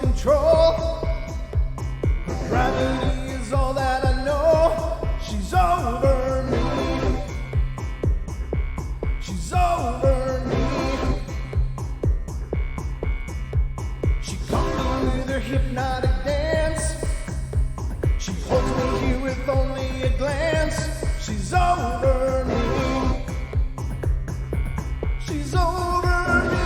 self-control. Gravity is all that I know. She's over me. She's over me. She comes in with her hypnotic dance. She holds me here with only a glance. She's over me. She's over me.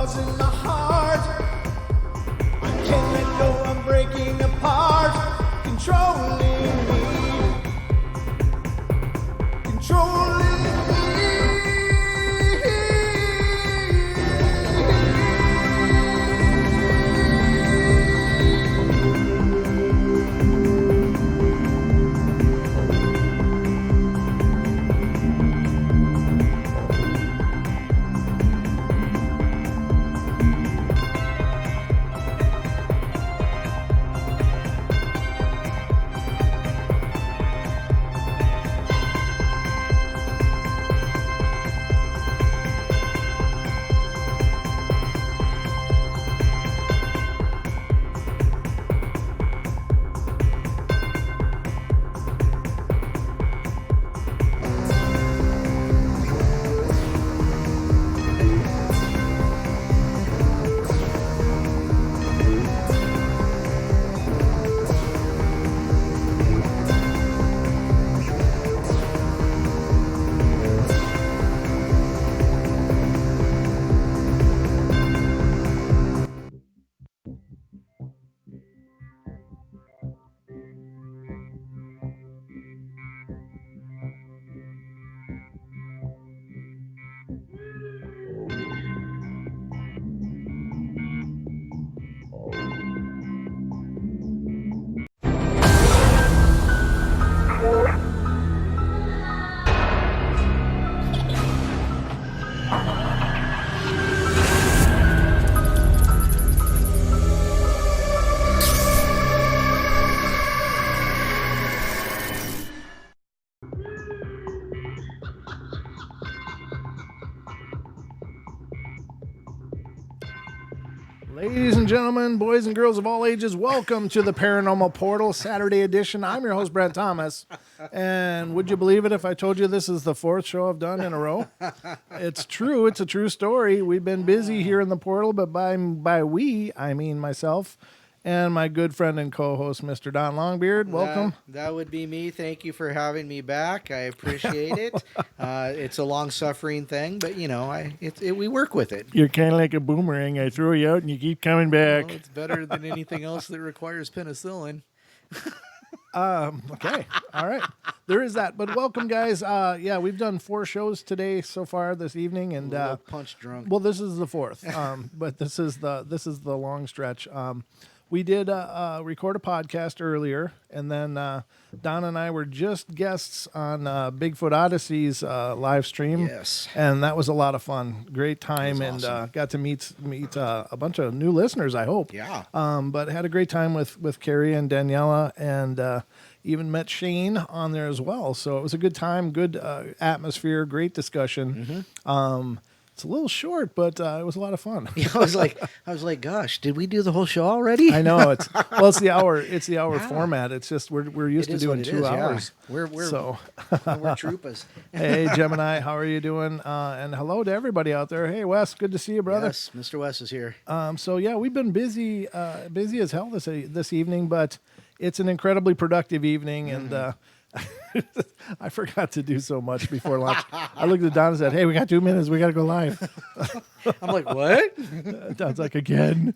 In my heart, I can't let go, I'm breaking apart, controlling me, controlling Ladies and gentlemen, boys and girls of all ages, welcome to the Paranormal Portal Saturday edition. I'm your host, Brent Thomas. And would you believe it if I told you this is the fourth show I've done in a row? It's true. It's a true story. We've been busy here in the portal, but by we, I mean myself and my good friend and co-host, Mr. Don Longbeard. Welcome. That would be me. Thank you for having me back. I appreciate it. It's a long-suffering thing, but, you know, we work with it. You're kind of like a boomerang. I throw you out and you keep coming back. Well, it's better than anything else that requires penicillin. Okay. All right. There is that. But welcome, guys. Yeah, we've done 4 shows today so far this evening, and punch drunk. Well, this is the 4th. But this is the long stretch. We did record a podcast earlier, and then Don and I were just guests on Bigfoot Odyssey's live stream. Yes. And that was a lot of fun. Great time, and awesome. got to meet a bunch of new listeners, I hope. Yeah. But had a great time with Carrie and Daniela, and even met Shane on there as well. So it was a good time, good atmosphere, great discussion. Mm-hmm. It's a little short, but it was a lot of fun. I was like, gosh, did we do the whole show already? I know it's the hour. It's the hour format. It's just we're used to doing 2 hours. Yeah. We're troopers. Hey Gemini, how are you doing? And hello to everybody out there. Hey Wes, good to see you, brother. Yes, Mr. West is here. So yeah, we've been busy as hell this evening, but it's an incredibly productive evening, and I forgot to do so much before lunch. I looked at Don and said, "Hey, we got 2 minutes. We got to go live." I'm like, what? Don's like, again.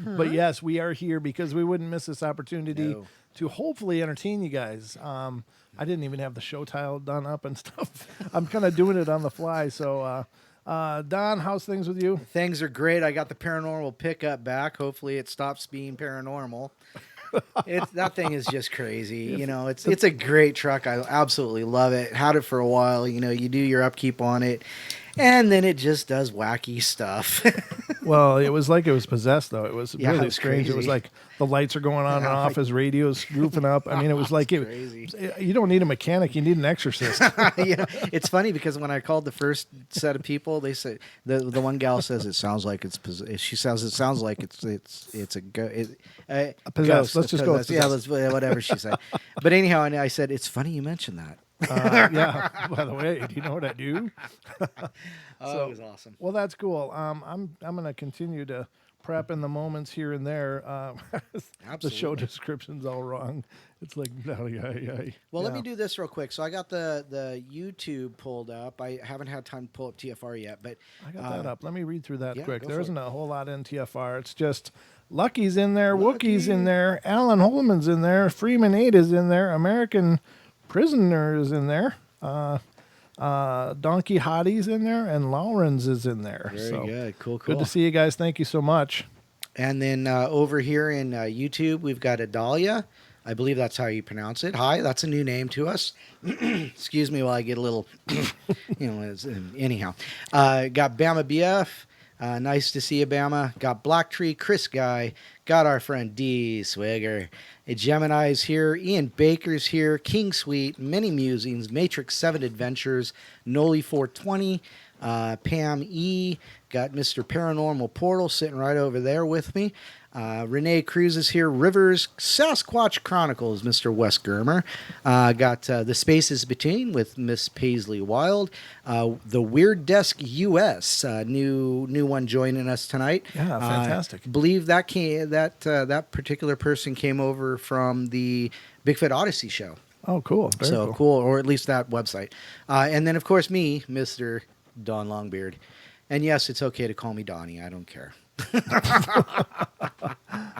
But yes, we are here because we wouldn't miss this opportunity to hopefully entertain you guys. I didn't even have the show tile done up and stuff. I'm kind of doing it on the fly. So, Don, how's things with you? Things are great. I got the paranormal pickup back. Hopefully it stops being paranormal. That thing is just crazy. It's a great truck. I absolutely love it. Had it for a while. You do your upkeep on it, and then it just does wacky stuff. Well, it was like it was possessed, though. It was really strange. Crazy. It was like the lights are going on and off, his radio's goofing up. I mean, it was like crazy. You don't need a mechanic, you need an exorcist. It's funny because when I called the first set of people, they said the one gal says it sounds like it's she says it sounds like it's a ghost. Possessed. Let's just go with possessed. Whatever she said. But anyhow, and I said it's funny you mentioned that. Yeah. By the way, do you know what I do? It was awesome. Well, that's cool. I'm going to continue to prep in the moments here and there. The show description's all wrong. It's like, Well, let me do this real quick. So I got the YouTube pulled up. I haven't had time to pull up TFR yet, but I got that up. Let me read through that quick. go There for isn't it. a whole lot in TFR. It's just Lucky's in there, Wookie's in there, Alan Holman's in there, Freeman 8 is in there, American Prisoner is in there, Donkey Hottie's in there, and Lawrence is in there. Very good. Cool. Good to see you guys. Thank you so much. And then over here in YouTube, we've got Adalia. I believe that's how you pronounce it. Hi, that's a new name to us. Excuse me while I get a little, anyhow. Got Bama BF. Nice to see you, Bama. Got Black Tree, Chris Guy. Got our friend D. Swigger. Gemini's here. Ian Baker's here. King Sweet. Many Musings. Matrix 7 Adventures. Noli 420. Pam E. Got Mr. Paranormal Portal sitting right over there with me. Renee Cruz is here. Rivers, Sasquatch Chronicles, Mr. Wes Germer. Got The Spaces Between with Miss Paisley Wild. The Weird Desk US, new one joining us tonight. Yeah, fantastic. Believe that that particular person came over from the Bigfoot Odyssey show. Oh, cool. Very cool, or at least that website. And then, of course, me, Mr. Don Longbeard. And yes, it's okay to call me Donnie. I don't care.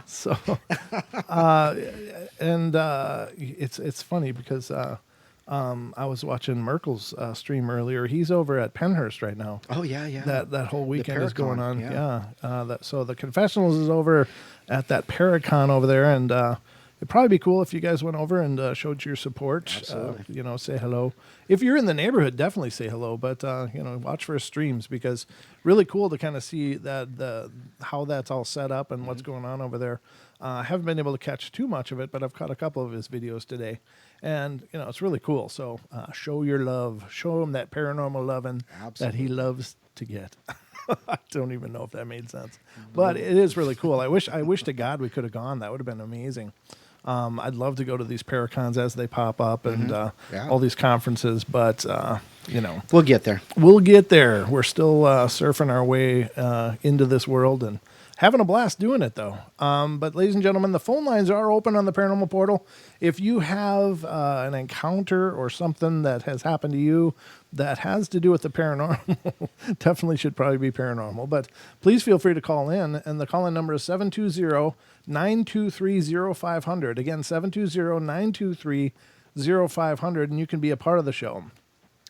So, it's funny because I was watching Merkel's stream earlier. He's over at Penhurst right now. Oh yeah. That whole weekend is going on. Yeah. So the Confessionals is over at that Paracon over there, and it'd probably be cool if you guys went over and showed your support. Absolutely. Say hello. If you're in the neighborhood, definitely say hello. But watch for his streams because really cool to kind of see that how that's all set up and what's going on over there. I haven't been able to catch too much of it, but I've caught a couple of his videos today, and it's really cool. So show your love, show him that paranormal loving that he loves to get. I don't even know if that made sense, but it is really cool. I wish to God we could have gone. That would have been amazing. I'd love to go to these Paracons as they pop up and all these conferences, but we'll get there. We'll get there. We're still surfing our way into this world and having a blast doing it, though. But ladies and gentlemen, the phone lines are open on the Paranormal Portal. If you have an encounter or something that has happened to you that has to do with the paranormal, definitely should probably be paranormal, but please feel free to call in. And the call-in number is 720-923-0500. Again, 720-923-0500, and you can be a part of the show.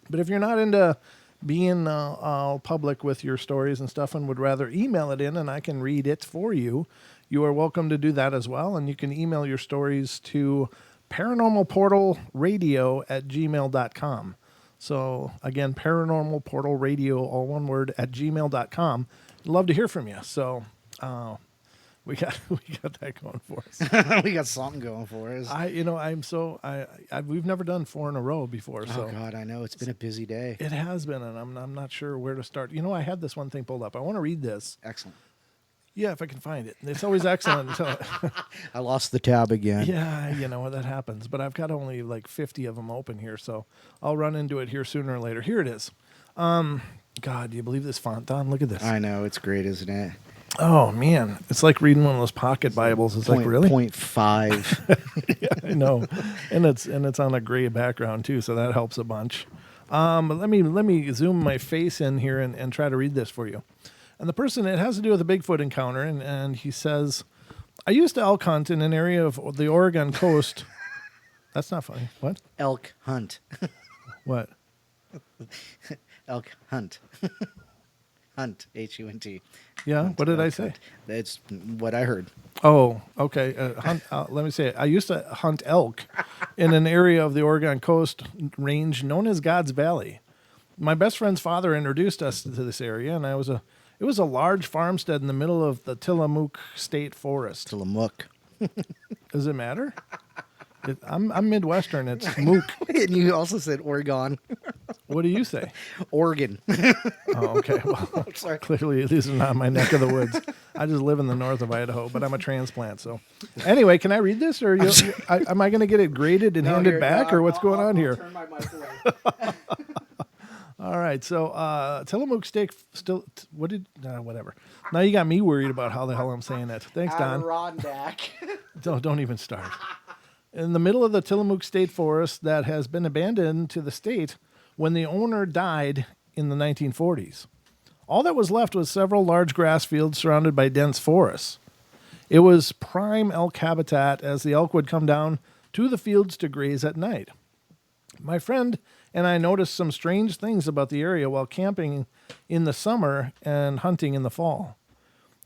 But if you're not into being all public with your stories and stuff and would rather email it in and I can read it for you, you are welcome to do that as well. And you can email your stories to paranormalportalradio@gmail.com. So again, paranormalportalradio, all one word, @gmail.com. Love to hear from you. So we got that going for us. We got something going for us. We've never done 4 in a row before. So Oh God, I know it's been a busy day. it has been, and I'm not sure where to start. You know, I had this one thing pulled up. I want to read this. Excellent. Yeah, if I can find it. It's always excellent until I lost the tab again. yeah, you know that happens. But I've got only like 50 of them open here, so I'll run into it here sooner or later. Here it is. God, do you believe this font, Don? Look at this. I know it's great, isn't it? Oh man, it's like reading one of those pocket Bibles. It's like really 0.5. Yeah, I know, and it's on a gray background too, so that helps a bunch. But let me zoom my face in here and try to read this for you. And the person, it has to do with a Bigfoot encounter, and he says, I used to elk hunt in an area of the Oregon coast. That's not funny. What? Elk hunt. What? Elk hunt. Hunt. Hunt. Yeah. Hunt, What did I elk say? hunt. That's what I heard. Oh, okay. Let me say it. I used to hunt elk in an area of the Oregon coast range known as God's Valley. My best friend's father introduced us to this area, and it was a large farmstead in the middle of the Tillamook State Forest. Tillamook. Does it matter? I'm Midwestern. It's Mook. And you also said Oregon. What do you say? Oregon. Oh, okay. Well, Sorry. clearly this is not my neck of the woods. I just live in the north of Idaho, but I'm a transplant. So, anyway, can I read this, or am I going to get it graded and handed back, or what's going on here? Turn my mic away. All right. So, Tillamook State still. Whatever. Now you got me worried about how the hell I'm saying it. Thanks, Don. Adirondack. Don't even start. In the middle of the Tillamook State Forest that has been abandoned to the state when the owner died in the 1940s. All that was left was several large grass fields surrounded by dense forests. It was prime elk habitat as the elk would come down to the fields to graze at night. My friend and I noticed some strange things about the area while camping in the summer and hunting in the fall.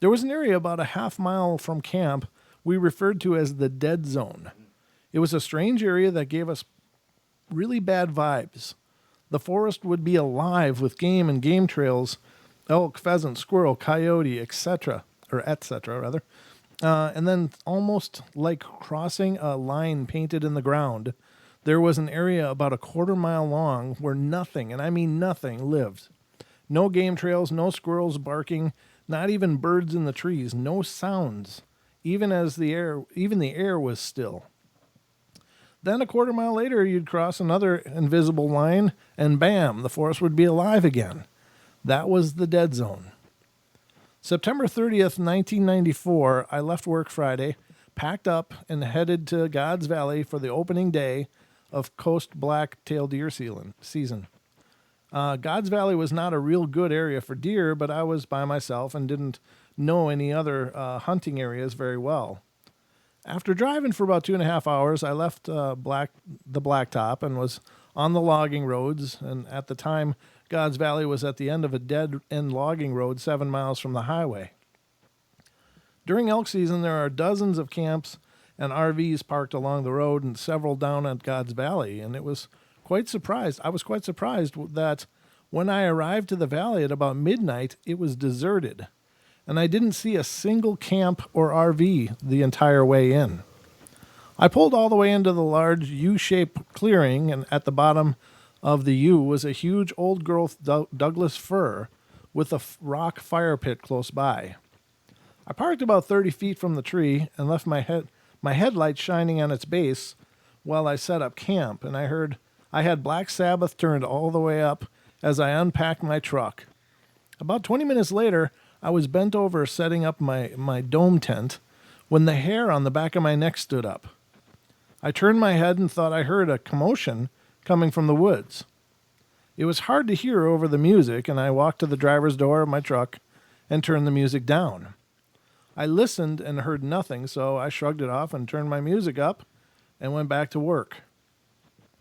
There was an area about a half mile from camp we referred to as the dead zone. It was a strange area that gave us really bad vibes. The forest would be alive with game and game trails, elk, pheasant, squirrel, coyote, etc., rather. And then almost like crossing a line painted in the ground, there was an area about a quarter mile long where nothing, and I mean nothing, lived. No game trails, no squirrels barking, not even birds in the trees, no sounds, even the air was still. Then a quarter mile later, you'd cross another invisible line, and bam, the forest would be alive again. That was the dead zone. September 30th, 1994, I left work Friday, packed up, and headed to God's Valley for the opening day of Coast Black-tailed Deer season. God's Valley was not a real good area for deer, but I was by myself and didn't know any other hunting areas very well. After driving for about 2.5 hours, I left the blacktop and was on the logging roads. And at the time, God's Valley was at the end of a dead-end logging road 7 miles from the highway. During elk season, there are dozens of camps and RVs parked along the road and several down at God's Valley. And I was quite surprised that when I arrived to the valley at about midnight, it was deserted. And I didn't see a single camp or RV the entire way in. I pulled all the way into the large U-shaped clearing, and at the bottom of the U was a huge old-growth Douglas fir with a rock fire pit close by. I parked about 30 feet from the tree and left my headlight shining on its base while I set up camp, and I had Black Sabbath turned all the way up as I unpacked my truck. About 20 minutes later, I was bent over setting up my dome tent when the hair on the back of my neck stood up. I turned my head and thought I heard a commotion coming from the woods. It was hard to hear over the music, and I walked to the driver's door of my truck and turned the music down. I listened and heard nothing, so I shrugged it off and turned my music up and went back to work.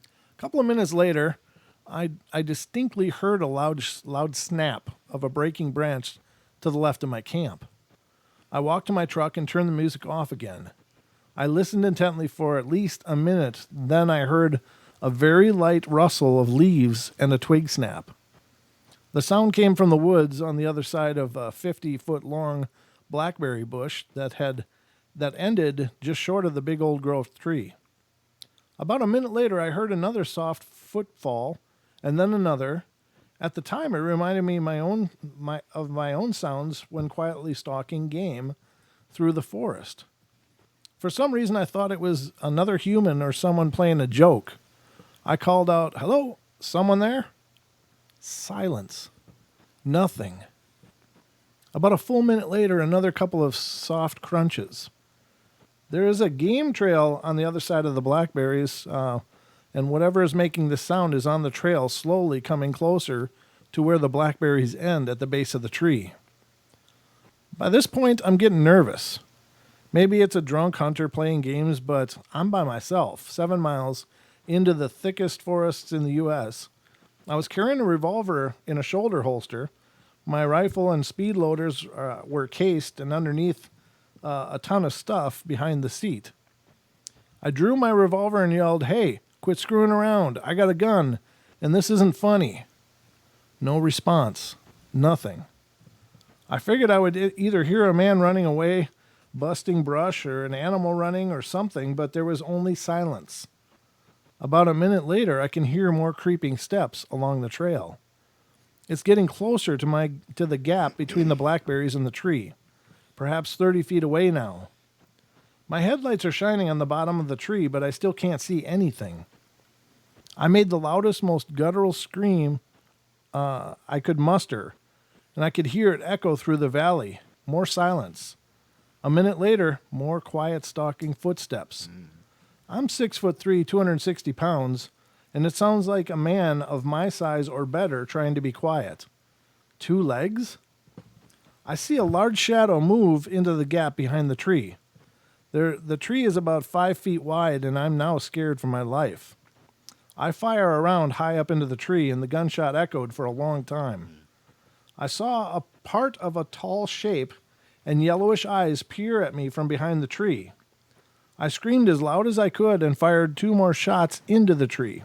A couple of minutes later, I distinctly heard a loud snap of a breaking branch to the left of my camp. I walked to my truck and turned the music off again. I listened intently for at least a minute. Then I heard a very light rustle of leaves and a twig snap. The sound came from the woods on the other side of a 50-foot-long blackberry bush that ended just short of the big old growth tree. About a minute later, I heard another soft footfall, and then another. At the time, it reminded me of my own sounds when quietly stalking game through the forest. For some reason, I thought it was another human or someone playing a joke. I called out, "Hello, someone there?" Silence. Nothing. About a full minute later, another couple of soft crunches. There is a game trail on the other side of the blackberries, and whatever is making this sound is on the trail, slowly coming closer to where the blackberries end at the base of the tree. By this point, I'm getting nervous. Maybe it's a drunk hunter playing games, but I'm by myself, 7 miles into the thickest forests in the U.S. I was carrying a revolver in a shoulder holster. My rifle and speed loaders were cased, and underneath a ton of stuff behind the seat. I drew my revolver and yelled, "Hey, quit screwing around. I got a gun, and this isn't funny." No response. Nothing. I figured I would either hear a man running away, busting brush, or an animal running or something, but there was only silence. About a minute later, I can hear more creeping steps along the trail. It's getting closer to the gap between the blackberries and the tree, perhaps 30 feet away now. My headlights are shining on the bottom of the tree, but I still can't see anything. I made the loudest, most guttural scream I could muster, and I could hear it echo through the valley. More silence. A minute later, more quiet stalking footsteps. I'm 6'3", 260 pounds, and it sounds like a man of my size or better trying to be quiet. 2 legs? I see a large shadow move into the gap behind the tree. The tree is about 5 feet wide, and I'm now scared for my life. I fire a round high up into the tree, and the gunshot echoed for a long time. I saw a part of a tall shape and yellowish eyes peer at me from behind the tree. I screamed as loud as I could and fired 2 more shots into the tree.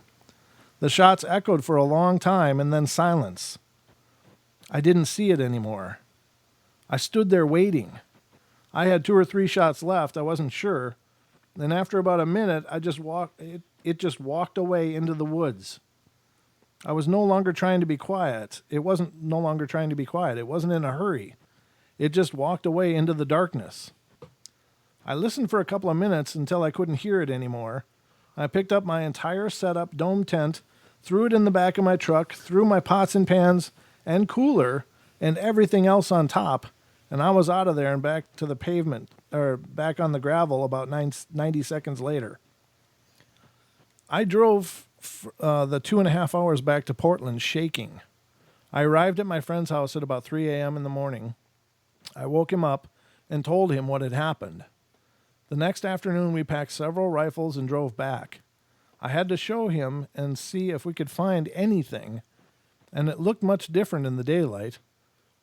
The shots echoed for a long time, and then silence. I didn't see it anymore. I stood there waiting. I had 2 or 3 shots left. I wasn't sure. And after about a minute, it just walked away into the woods. I was no longer trying to be quiet. It wasn't in a hurry. It just walked away into the darkness. I listened for a couple of minutes until I couldn't hear it anymore. I picked up my entire setup dome tent, threw it in the back of my truck, threw my pots and pans and cooler and everything else on top, and I was out of there and back to the pavement, or back on the gravel about 90 seconds later. I drove the 2.5 hours back to Portland shaking. I arrived at my friend's house at about 3 a.m. in the morning. I woke him up and told him what had happened. The next afternoon, we packed several rifles and drove back. I had to show him and see if we could find anything, and it looked much different in the daylight.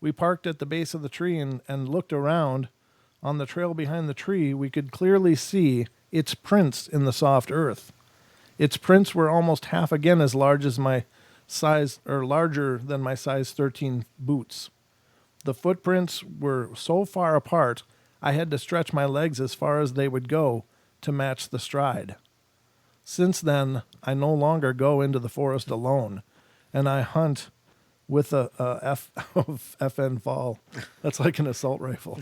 We parked at the base of the tree and looked around. On the trail behind the tree, we could clearly see its prints in the soft earth. Its prints were almost half again as large as my size, or larger than my size 13 boots. The footprints were so far apart, I had to stretch my legs as far as they would go to match the stride. Since then, I no longer go into the forest alone, and I hunt with a FN fall. That's like an assault rifle.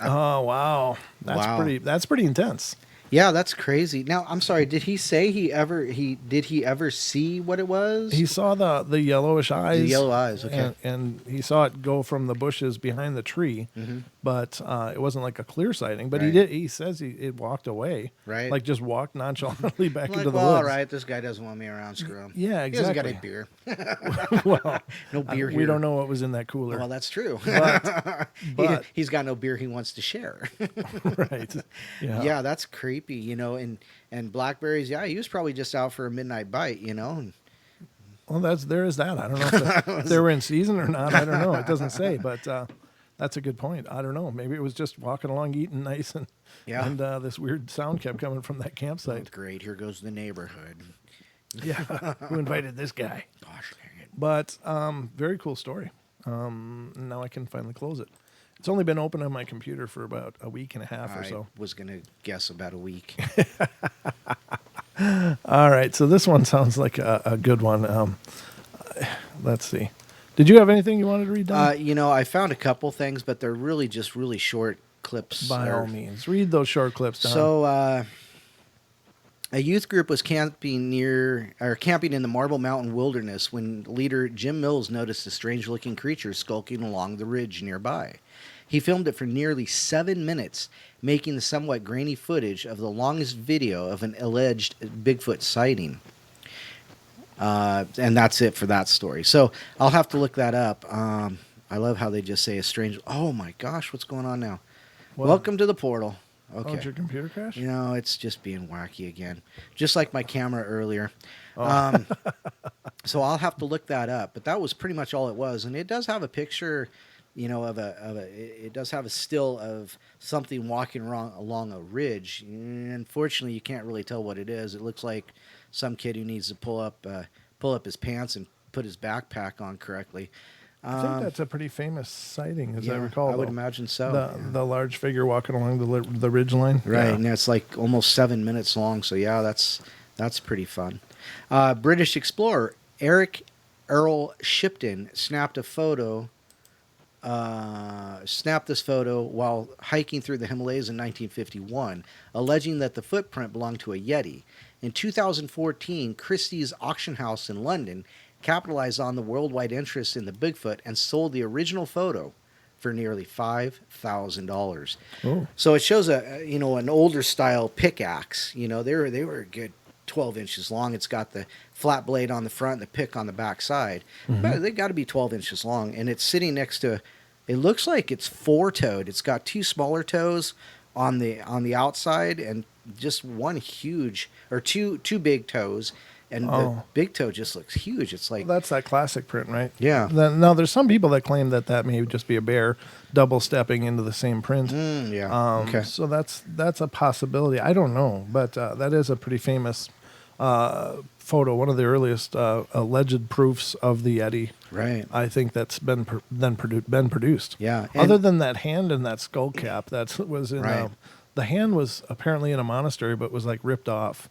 Oh, wow. That's pretty intense. Yeah, that's crazy. Now, I'm sorry. Did he say did he ever see what it was? He saw the yellowish eyes. The yellow eyes, okay. And he saw it go from the bushes behind the tree, but it wasn't like a clear sighting. But Right. he says it walked away. Right. Like just walked nonchalantly back Like, into the well, woods. all right, this guy doesn't want me around. Screw him. Yeah, He hasn't got exactly. any beer. Well, No beer here. we don't know what was in that cooler. Well, that's true. But he's got no beer he wants to share. right. Yeah. Yeah, that's creepy, and blackberries. Yeah, he was probably just out for a midnight bite, and Well, there is that. I don't know if they were in season or not. I don't know. It doesn't say, but that's a good point. I don't know. Maybe it was just walking along, eating nice, and this weird sound kept coming from that campsite. Great, here goes the neighborhood. Yeah, who invited this guy? Gosh dang it. But very cool story. Now I can finally close it. It's only been open on my computer for about a week and a half or I so. was going to guess about a week. All right, so this one sounds like a good one. Let's see. Did you have anything you wanted to read down? I found a couple things, but they're really just really short clips. By all means, read those short clips down. So, a youth group was camping in the Marble Mountain wilderness when leader Jim Mills noticed a strange-looking creature skulking along the ridge nearby. He filmed it for nearly 7 minutes, making the somewhat grainy footage of the longest video of an alleged Bigfoot sighting. And that's it for that story. So I'll have to look that up. I love how they just say a strange... Oh my gosh, what's going on now? What? Welcome to the portal. Okay. Oh, did your computer crash? No, it's just being wacky again. Just like my camera earlier. Oh. So I'll have to look that up. But that was pretty much all it was. And it does have a picture... it does have a still of something walking along a ridge. Unfortunately, you can't really tell what it is. It looks like some kid who needs to pull up his pants and put his backpack on correctly. I think that's a pretty famous sighting, as I Yeah, recall. I would though. imagine so. The large figure walking along the ridge line. Right, Yeah. and it's like almost 7 minutes long. So yeah, that's pretty fun. British explorer Eric Earl Shipton snapped this photo while hiking through the Himalayas in 1951, alleging that the footprint belonged to a Yeti. In 2014, Christie's auction house in London capitalized on the worldwide interest in the Bigfoot and sold the original photo for nearly $5,000. Oh. So it shows an older style pickaxe. They were a good 12 inches long. It's got the flat blade on the front and the pick on the back side. Mm-hmm. But they got to be 12 inches long, and it's sitting next to. It looks like it's four-toed. It's got two smaller toes on the outside and just one huge or two big toes, and the big toe just looks huge. It's like Well, that's that classic print, right? Yeah. Now, there's some people that claim that may just be a bear double stepping into the same print. yeah. Okay. So that's a possibility. I don't know, but that is a pretty famous photo. One of the earliest alleged proofs of the Yeti. Right. I think that's been produced. Yeah. Other than that hand and that skull cap, that was in. Right. The hand was apparently in a monastery, but was like ripped off.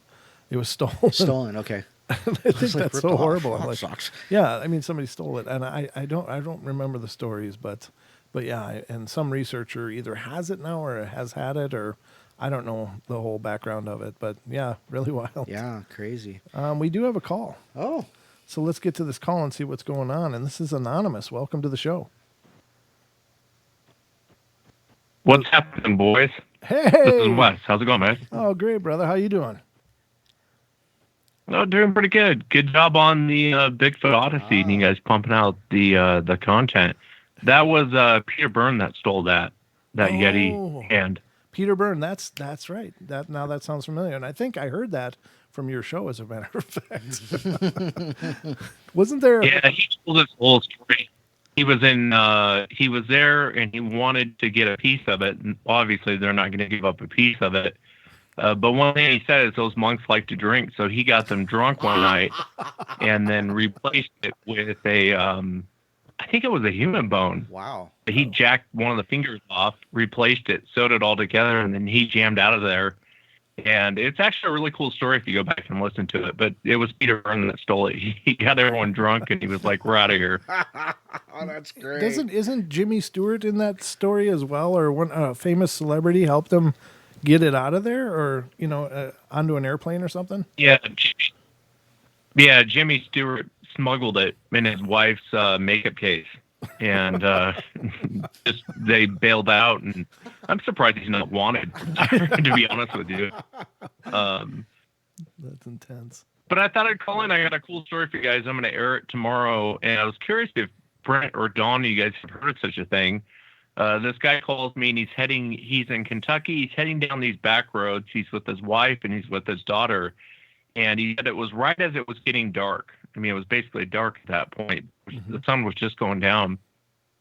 It was stolen. Stolen. Okay. I think that's ripped so off. horrible. That Like, sucks. yeah, I mean somebody stole it, and I don't remember the stories, but yeah, and some researcher either has it now or has had it, or I don't know the whole background of it, but yeah, really wild. Yeah. Crazy. We do have a call, Oh. so let's get to this call and see what's going on. And this is anonymous. Welcome to the show. What's happening, boys? Hey, This is Wes. How's it going, man? Oh, great, brother. How you doing? Oh, doing pretty good. Good job on the Bigfoot Odyssey and you guys pumping out the content. That was Peter Byrne that stole that Yeti hand. Peter Byrne. That's right. That sounds familiar, and I think I heard that from your show, as a matter of fact. Wasn't there? Yeah, he told this whole story. He was there and he wanted to get a piece of it. And obviously, they're not going to give up a piece of it. But one thing he said is those monks like to drink, so he got them drunk one night and then replaced it with I think it was a human bone. Wow. He jacked one of the fingers off, replaced it, sewed it all together, and then he jammed out of there. And it's actually a really cool story if you go back and listen to it. But it was Peter Byrne that stole it. He got everyone drunk, and he was like, "We're out of here." Oh, that's great. Isn't Jimmy Stewart in that story as well, or one famous celebrity helped him get it out of there, or onto an airplane or something? Yeah, Jimmy Stewart smuggled it in his wife's makeup case, and just they bailed out. And I'm surprised he's not wanted, to be honest with you. That's intense. But I thought I'd call in. I got a cool story for you guys. I'm going to air it tomorrow, and I was curious if Brent or Dawn, you guys have heard of such a thing. This guy calls me, and he's in Kentucky. He's heading down these back roads. He's with his wife, and he's with his daughter. And he said it was right as it was getting dark. I mean, it was basically dark at that point. Mm-hmm. The sun was just going down.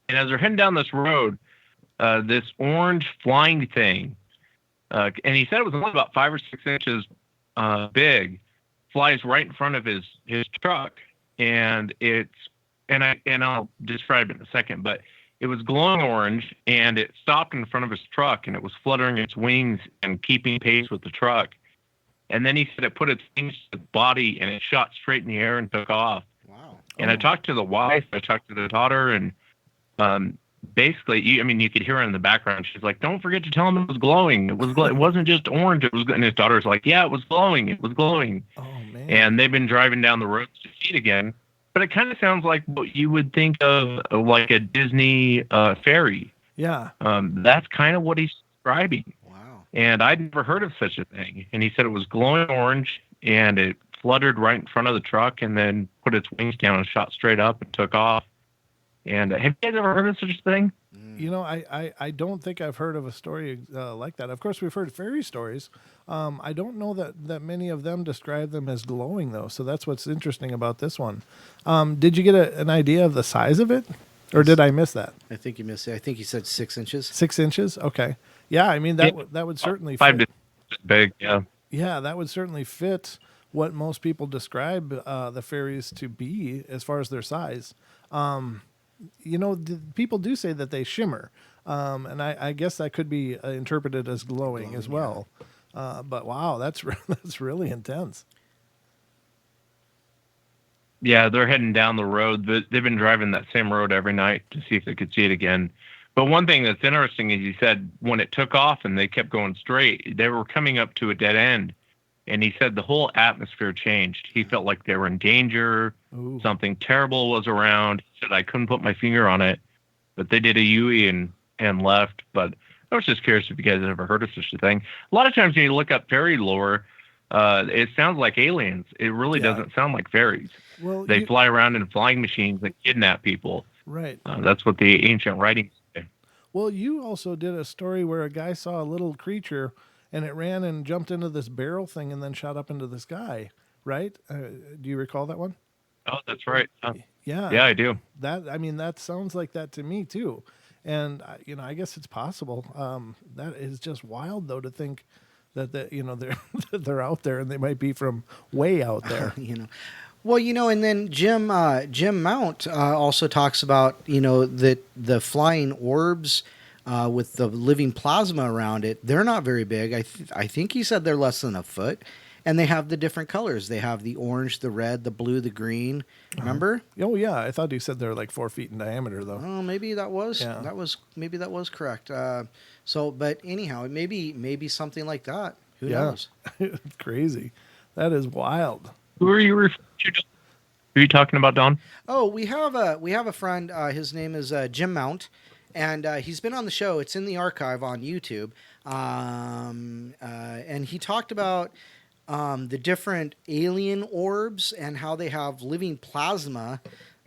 And as they're heading down this road, this orange flying thing, and he said it was only about 5 or 6 inches big, flies right in front of his truck. And I'll describe it in a second, but It was glowing orange, and it stopped in front of his truck, and it was fluttering its wings and keeping pace with the truck. And then he said it put its wings to the body, and it shot straight in the air and took off. Wow. And I talked to the wife, I talked to the daughter, and basically, you could her her in the background. She's like, "Don't forget to tell him it was glowing. It wasn't just orange. It was." And his daughter's like, "Yeah, it was glowing. It was glowing." Oh man. And they've been driving down the road to see it again. But it kind of sounds like what you would think of like a Disney fairy. Yeah. That's kind of what he's describing. Wow. And I'd never heard of such a thing. And he said it was glowing orange, and it fluttered right in front of the truck, and then put its wings down and shot straight up and took off. And have you guys ever heard of such a thing? You know, I don't think I've heard of a story like that. Of course, we've heard fairy stories. I don't know that many of them describe them as glowing, though. So that's what's interesting about this one. Did you get an idea of the size of it? Or did I miss that? I think you missed it. I think you said 6 inches. 6 inches? Okay. Yeah, I mean, that would certainly Five fit. to big, yeah. Yeah, that would certainly fit what most people describe the fairies to be as far as their size. You know, people do say that they shimmer, and I guess that could be interpreted as glowing as well. But wow, that's that's really intense. Yeah, they're heading down the road. They've been driving that same road every night to see if they could see it again. But one thing that's interesting is he said when it took off and they kept going straight, they were coming up to a dead end. And he said the whole atmosphere changed. He felt like they were in danger. Ooh. Something terrible was around. He said, I couldn't put my finger on it. But they did a UE and left. But I was just curious if you guys have ever heard of such a thing. A lot of times when you look up fairy lore, it sounds like aliens. It really doesn't sound like fairies. Well, they fly around in flying machines and kidnap people. Right. That's what the ancient writings say. Well, you also did a story where a guy saw a little creature and it ran and jumped into this barrel thing and then shot up into the sky, right? Do you recall that one? Oh, that's right. Yeah. Yeah, I do. That sounds like that to me too. And I guess it's possible. That is just wild though to think that they're they're out there and they might be from way out there. Well, and then Jim Mount also talks about that the flying orbs with the living plasma around it. They're not very big. I think he said they're less than a foot, and they have the different colors. They have the orange, the red, the blue, the green. Remember? Oh yeah, I thought you said they're like 4 feet in diameter though. Oh, maybe that was maybe that was correct. But anyhow, maybe something like that. Who knows? It's crazy. That is wild. Who are you referring to? Who are you talking about, Don? Oh, we have a friend. His name is Jim Mount, and he's been on the show. It's in the archive on YouTube, and he talked about the different alien orbs and how they have living plasma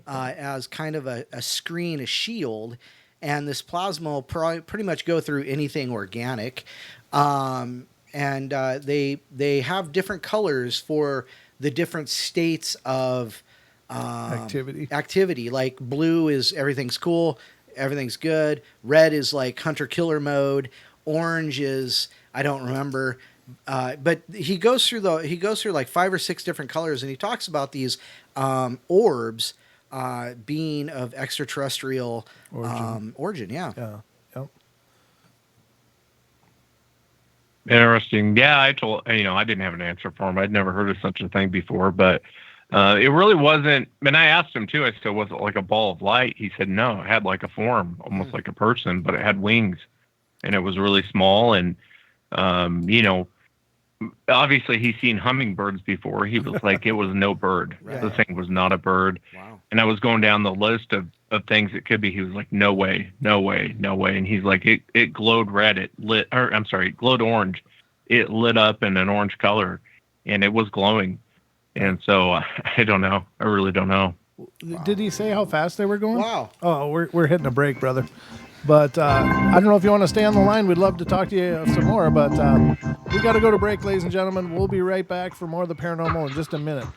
as kind of a screen, a shield, and this plasma will pretty much go through anything organic, and they have different colors for the different states of activity. Like blue is everything's cool, everything's good. Red is like hunter killer mode. Orange is I don't remember. But he goes through like 5 or 6 different colors, and he talks about these orbs being of extraterrestrial origin. Yeah. Yep. Interesting. Yeah, I didn't have an answer for him. I'd never heard of such a thing before, but it really wasn't. And I asked him too. I said, "Was it like a ball of light?" He said, "No, it had like a form, almost like a person, but it had wings, and it was really small." And obviously he's seen hummingbirds before. He was like, it was no bird. Right. The thing was not a bird. Wow. And I was going down the list of things it could be. He was like, no way. And he's like, it glowed red. It glowed orange. It lit up in an orange color, and it was glowing. And so I don't know. I really don't know. Did he say how fast they were going? Wow. Oh, we're hitting a break, brother. But I don't know if you want to stay on the line. We'd love to talk to you some more, but we got to go to break, ladies and gentlemen. We'll be right back for more of the paranormal in just a minute.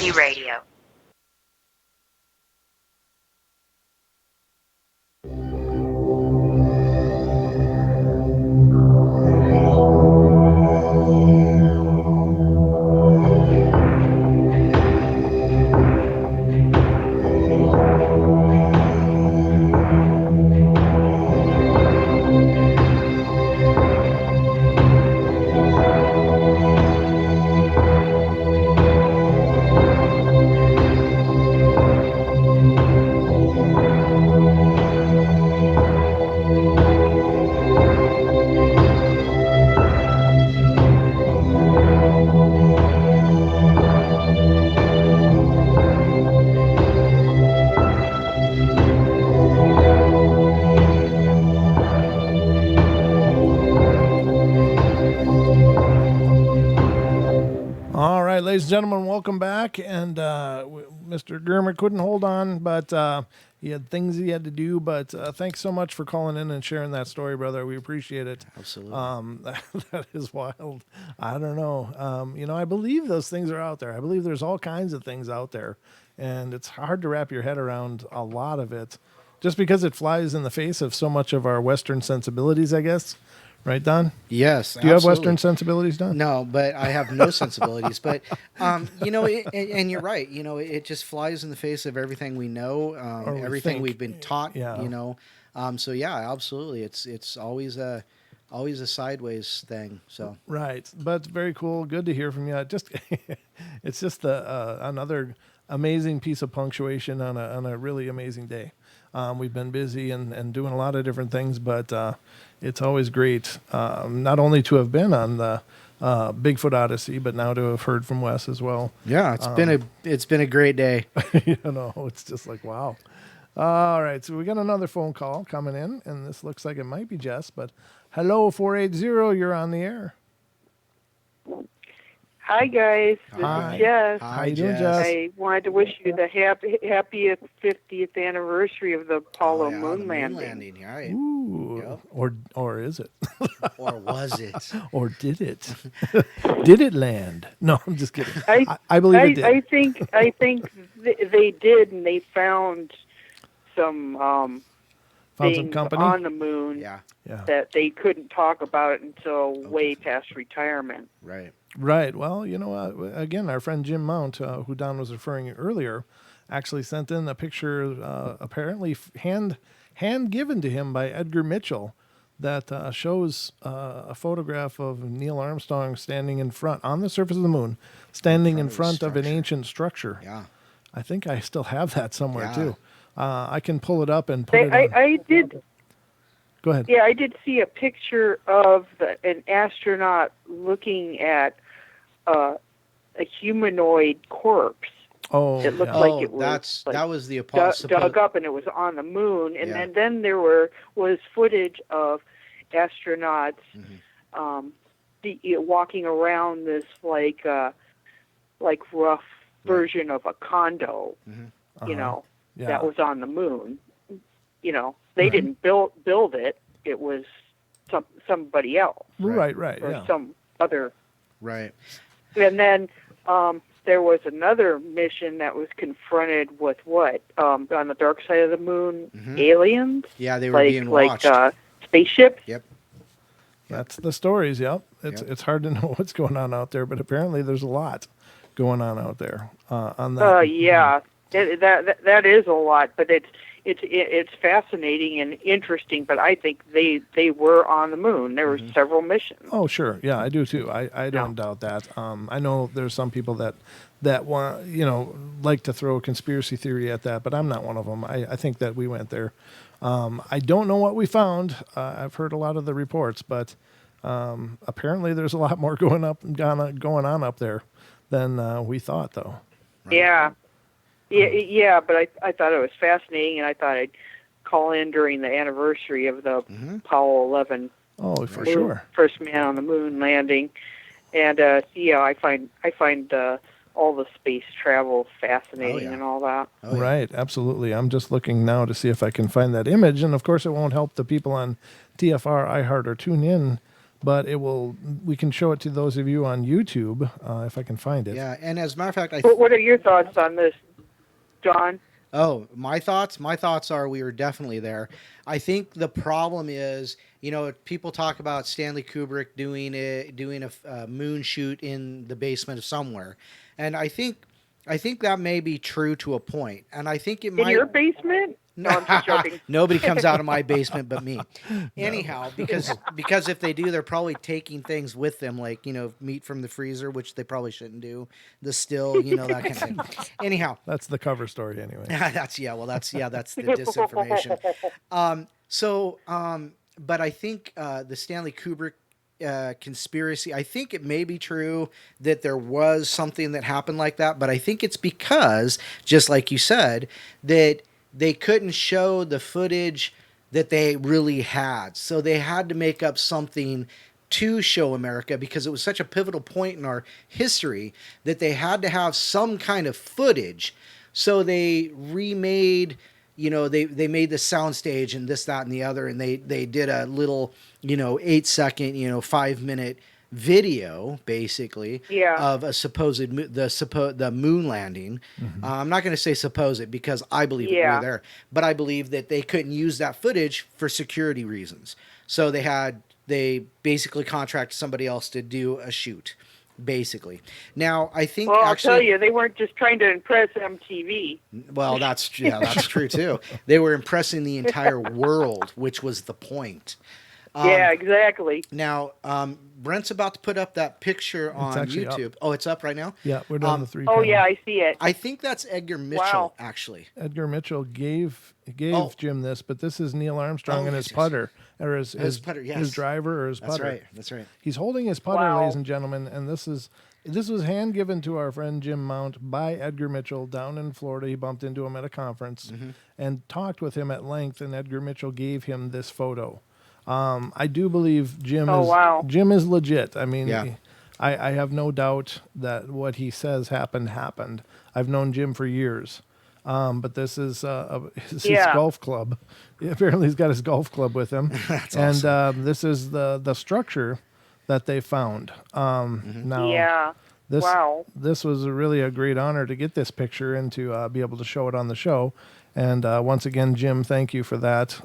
Conspiracy Radio. All right, ladies and gentlemen, welcome back. And Mr. Germer couldn't hold on, but he had things he had to do. But thanks so much for calling in and sharing that story, brother. We appreciate it. Absolutely. That is wild. I don't know. I believe those things are out there. I believe there's all kinds of things out there. And it's hard to wrap your head around a lot of it just because it flies in the face of so much of our Western sensibilities, I guess. Right, Don? Yes. Do you have Western sensibilities, Don? No, but I have no sensibilities. But, and you're right. It just flies in the face of everything we know, everything we've been taught, Yeah. So, yeah, absolutely. It's always a sideways thing. So Right, but very cool. Good to hear from you. It's just another amazing piece of punctuation on a really amazing day. We've been busy and doing a lot of different things, but it's always great not only to have been on the Bigfoot Odyssey, but now to have heard from Wes as well. yeah, it's been a great day. It's just like wow. All right, so we got another phone call coming in, and this looks like it might be Jess. But hello, 480, you're on the air. Hi guys, this Hi. is Jess. How you doing, Jess? I wanted to wish you the happiest 50th anniversary of the Apollo moon landing. Right. Ooh, Yep. or is it? Or was it? Or did it? Did it land? No, I'm just kidding. I believe it did. I think they did, and they found some Found things some company on the moon Yeah. that they couldn't talk about until way past retirement. Right. Right. Well, again, our friend Jim Mount, who Don was referring to earlier, actually sent in a picture, apparently hand given to him by Edgar Mitchell, that shows a photograph of Neil Armstrong standing in front on the surface of the moon, standing in front of an ancient structure. Yeah. I think I still have that somewhere Yeah. too. I can pull it up and put it on. I did. Go ahead. Yeah, I did see a picture of an astronaut looking at a humanoid corpse. Oh, It looked yeah. like it was that was the Apollo. dug up, and it was on the moon. And Yeah. then there was footage of astronauts walking around this like rough version of a condo. Yeah. That was on the moon. They didn't build it. It was somebody else Right. or Yeah. some other. Right. And then there was another mission that was confronted with what on the dark side of the moon, aliens. Yeah, they were being watched. Spaceships. Yep. That's the stories. Yep. It's hard to know what's going on out there, but apparently there's a lot going on out there on that. Yeah, that is a lot, but it's fascinating and interesting. But I think they were on the moon. There were several missions. Oh, sure. Yeah, I do too. I don't doubt that. I know there's some people that want, like to throw a conspiracy theory at that, but I'm not one of them. I think that we went there. I don't know what we found. I've heard a lot of the reports, but apparently there's a lot more going on up there than we thought, though. Right. Yeah, but I thought it was fascinating, and I thought I'd call in during the anniversary of the Apollo 11. Oh, for sure. First man on the moon landing, and I find all the space travel fascinating and all that. Oh, yeah. Right, absolutely. I'm just looking now to see if I can find that image, and of course it won't help the people on TFR, iHeart, or TuneIn, but we can show it to those of you on YouTube if I can find it. Yeah, and as a matter of fact, What are your thoughts on this, John? Oh, my thoughts? My thoughts are we were definitely there. I think the problem is, people talk about Stanley Kubrick doing a moon shoot in the basement of somewhere. And I think that may be true to a point. And I think it might In your basement? No, I'm just joking. Nobody comes out of my basement but me. Anyhow, because if they do, they're probably taking things with them, like meat from the freezer, which they probably shouldn't do. The still, that kind of thing. Anyhow, that's the cover story anyway. that's the disinformation. But I think the Stanley Kubrick conspiracy, I think it may be true that there was something that happened like that, but I think it's because, just like you said, that they couldn't show the footage that they really had. So they had to make up something to show America, because it was such a pivotal point in our history that they had to have some kind of footage. So they remade, they made the soundstage and this, that, and the other, and they did a little, 8-second, 5-minute video basically of a the moon landing. I'm not going to say supposed because I believe we were there, but I believe that they couldn't use that footage for security reasons. So they basically contracted somebody else to do a shoot, basically. Now I think I'll tell you, they weren't just trying to impress MTV. Well, that's true too. They were impressing the entire world, which was the point. Yeah, exactly. Now, Brent's about to put up that picture on YouTube. Up. Oh, it's up right now? Yeah, we're down the 3 Oh, yeah, I see it. I think that's Edgar Mitchell, actually. Edgar Mitchell gave Jim this, but this is Neil Armstrong and his putter, or his putter, yes. his driver or his putter. That's right. He's holding his putter, ladies and gentlemen, and this was hand given to our friend Jim Mount by Edgar Mitchell down in Florida. He bumped into him at a conference and talked with him at length, and Edgar Mitchell gave him this photo. I do believe Jim is legit. I mean, I have no doubt that what he says happened. I've known Jim for years. But this is his golf club. Apparently he's got his golf club with him. That's and awesome. This is the structure that they found. Now, this was really a great honor to get this picture and to be able to show it on the show. And once again, Jim, thank you for that.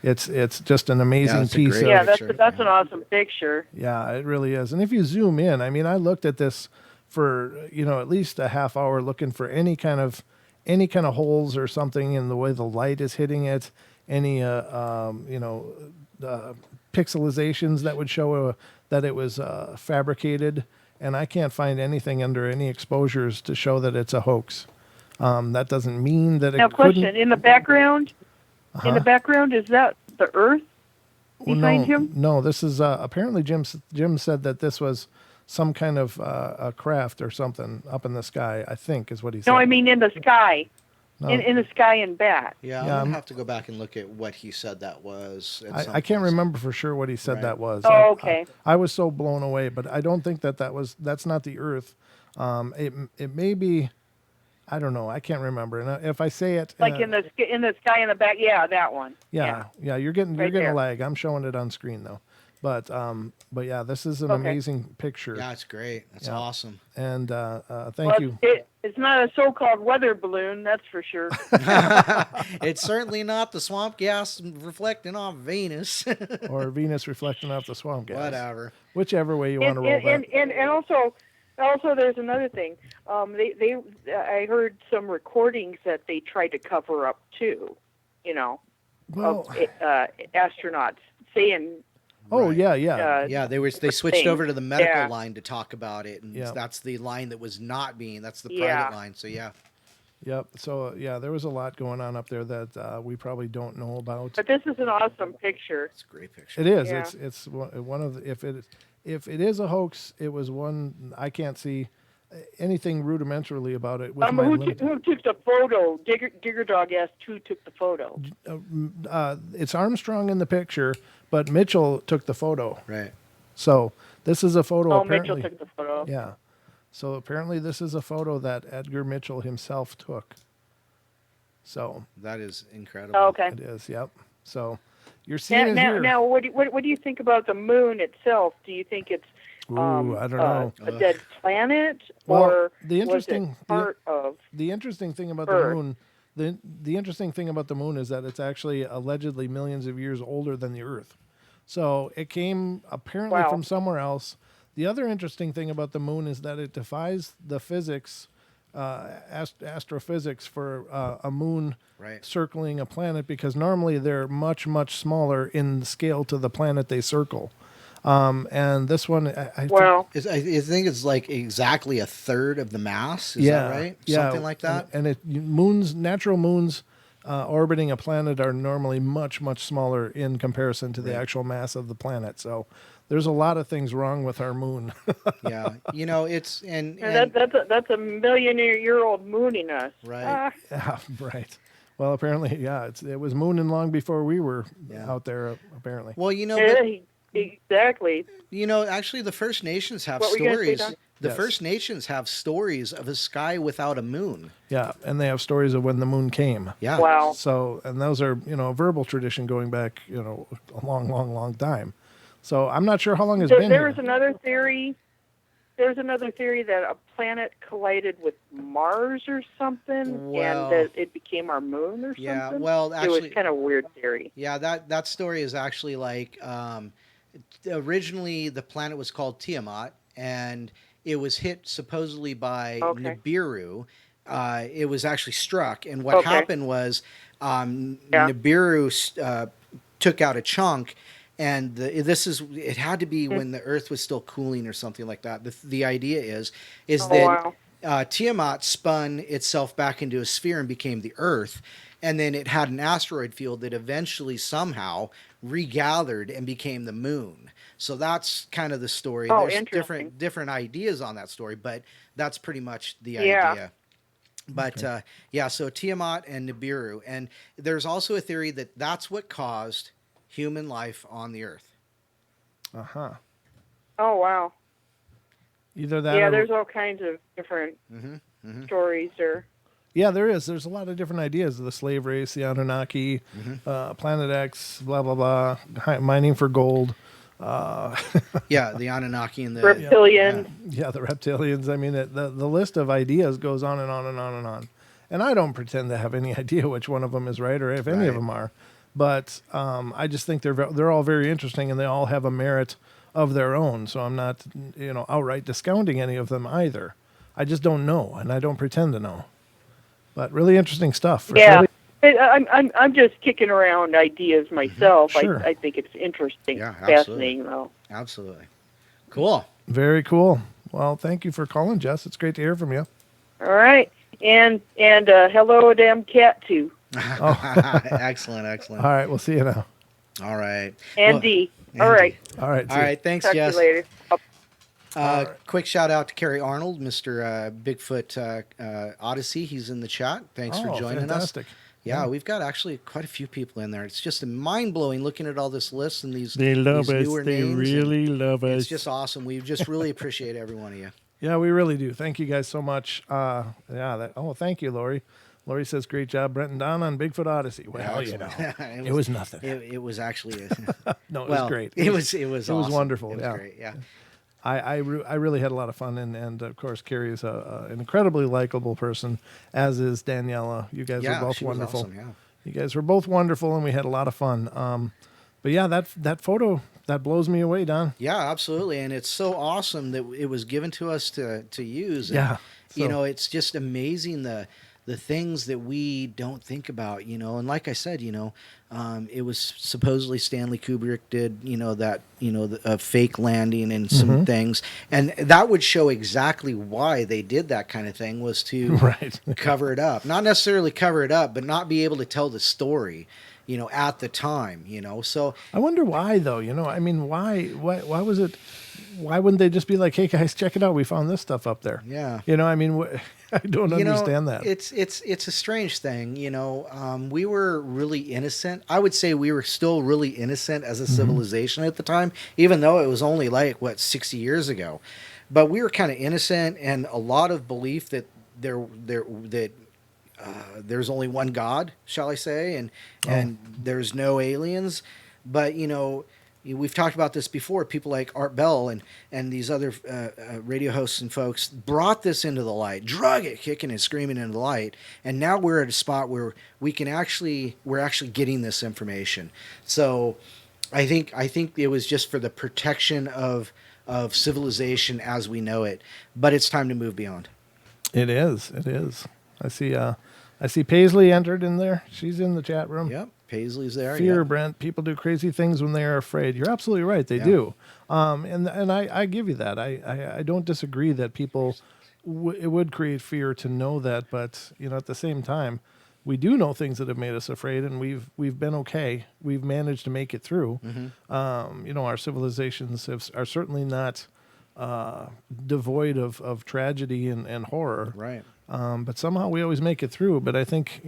It's just an amazing piece. That's an awesome picture. Yeah, it really is. And if you zoom in, I mean, I looked at this for at least a half hour looking for any kind of holes or something in the way the light is hitting it, any pixelizations that would show that it was fabricated, and I can't find anything under any exposures to show that it's a hoax. That doesn't mean that it couldn't. Now, question, in the background. In the background, is that the Earth behind him? No, this is apparently Jim said that this was some kind of a craft or something up in the sky, I think is what he said. No, I mean in the sky. No. In the sky and back. Yeah, I'm going to have to go back and look at what he said that was. I can't remember for sure what he said that was. Oh, okay. I was so blown away, but I don't think that's not the Earth. It may be. I don't know. I can't remember. And if I say it, like in the sky in the back, that one. Yeah. You're getting there. a lag. I'm showing it on screen though, but yeah, this is an amazing picture. Yeah, it's great. That's awesome. And thank you. It's not a so-called weather balloon, that's for sure. It's certainly not the swamp gas reflecting off Venus, or Venus reflecting off the swamp gas. Whatever. Whichever way you want to roll that. And also, there's another thing. I heard some recordings that they tried to cover up too. Of astronauts saying. Oh right. yeah. They switched over to the medical line to talk about it, and that's the line that was not being. That's the private line. So yeah. Yep. So there was a lot going on up there that we probably don't know about. But this is an awesome picture. It's a great picture. It is. Yeah. It's one of the, if it is a hoax, it was one I can't see anything rudimentarily about it. With who took the photo? Digger Dog asked who took the photo. It's Armstrong in the picture, but Mitchell took the photo. Right. So this is a photo. Oh, apparently, Mitchell took the photo. Yeah. So apparently this is a photo that Edgar Mitchell himself took. So that is incredible. Oh, okay. It is. Yep. So, You're seeing it here. Now, what do you think about the moon itself? Do you think it's I don't know. a dead planet, Well, or the interesting was it part of the interesting thing about Earth? the moon, the interesting thing about the moon is that it's actually allegedly millions of years older than the Earth. So it came apparently Wow. from somewhere else. The other interesting thing about the moon is that it defies the physics, astrophysics for a moon Right. circling a planet, because normally they're much, much smaller in scale to the planet they circle. And this one, I Well, I think it's like exactly a third of the mass. Is yeah, that right? yeah, Something like that. And natural moons orbiting a planet are normally much, much smaller in comparison to the actual mass of the planet. So there's a lot of things wrong with our moon. Yeah. It's and that's a million-year-old mooning us. Right. Yeah, right. Well, apparently, yeah, it was mooning long before we were Yeah. out there, apparently. well, Yeah, exactly. actually, the First Nations have What were you gonna say, stories. Don? The Yes. First Nations have stories of a sky without a moon. Yeah, and they have stories of when the moon came. Yeah. Wow. So, and those are, a verbal tradition going back, a long, long, long time. So I'm not sure how long it's been here. There's another theory. There's another theory that a planet collided with Mars or something, Well, and that it became our moon or something. Yeah. Well, it actually, was kind of a weird theory. yeah. That story is actually like originally the planet was called Tiamat, and it was hit supposedly by Okay. Nibiru. It was actually struck, and what Okay. happened was Yeah. Nibiru took out a chunk, and it had to be when the Earth was still cooling or something like that. The idea is Oh, that wow. Tiamat spun itself back into a sphere and became the Earth, and then it had an asteroid field that eventually somehow regathered and became the Moon. So that's kind of the story. Oh, There's interesting. different ideas on that story, but that's pretty much the Yeah. idea. But yeah, so Tiamat and Nibiru, and there's also a theory that that's what caused human life on the Earth. Uh-huh. Oh, wow. Either that Yeah, or... there's all kinds of different stories or... Yeah, there is. There's a lot of different ideas. The slave race, the Anunnaki, Planet X, blah, blah, blah, mining for gold. Yeah, the Anunnaki and the Reptilian. Yeah, the reptilians. I mean, the list of ideas goes on and on and on and on. And I don't pretend to have any idea which one of them is right or if any of Right. them are. But I just think they're all very interesting, and they all have a merit of their own. So I'm not, outright discounting any of them either. I just don't know, and I don't pretend to know. But really interesting stuff. For Yeah. sure. I'm just kicking around ideas myself. Sure. I think it's interesting, Yeah, absolutely. fascinating, though. Absolutely. Cool. Very cool. Well, thank you for calling, Jess. It's great to hear from you. All right, and hello, damn cat too, Excellent, excellent. All right, we'll see you now. All right. and Well, D. and All right, All right. All right. Thanks, talk Jess. to you later. Quick shout out to Kerry Arnold, Mr. Bigfoot Odyssey. He's in the chat. Thanks for joining fantastic. us. Yeah, we've got actually quite a few people in there. It's just mind blowing looking at all this list and these They love these us. newer They names, and really love us. It's just awesome. We just really appreciate every one of you. Yeah, we really do. Thank you guys so much. Thank you, Lori. Lori says, great job, Brent and Don, on Bigfoot Odyssey. Well, Excellent. it was nothing. It was actually No, it well, was great. It was awesome. wonderful. It was Yeah. great. Yeah. I really had a lot of fun, and of course, Carrie is an incredibly likable person, as is Daniela. You guys Yeah, were both she was wonderful. awesome, yeah. You guys were both wonderful, and we had a lot of fun. But yeah, that photo, that blows me away, Don. Yeah, absolutely, and it's so awesome that it was given to us to use. And, Yeah, it's just amazing the things that we don't think about. And like I said, it was supposedly Stanley Kubrick did a fake landing and some things, and that would show exactly why they did that kind of thing, was to Right. cover it up, not necessarily cover it up, but not be able to tell the story. At the time, so I wonder why, though. I mean, why was it? Why wouldn't they just be like, "Hey guys, check it out. We found this stuff up there." yeah. I mean, I don't understand that. It's a strange thing, we were really innocent. I would say we were still really innocent as a civilization at the time, even though it was only 60 years ago. But we were kind of innocent, and a lot of belief that there's only one God, shall I say, and there's no aliens. But we've talked about this before. People like Art Bell and these other radio hosts and folks brought this into the light, drug it kicking and screaming into the light, and now we're at a spot where we're actually getting this information. So I think it was just for the protection of civilization as we know it, but it's time to move beyond. It is. I see Paisley entered in there. She's in the chat room. Yep, Paisley's there. Fear, yep. Brent. People do crazy things when they are afraid. You're absolutely right. They do. And I give you that. I don't disagree that people it would create fear to know that, but at the same time, we do know things that have made us afraid, and we've been okay. We've managed to make it through. Mm-hmm. Our civilizations are certainly not devoid of tragedy and horror. Right. But somehow we always make it through. But I think,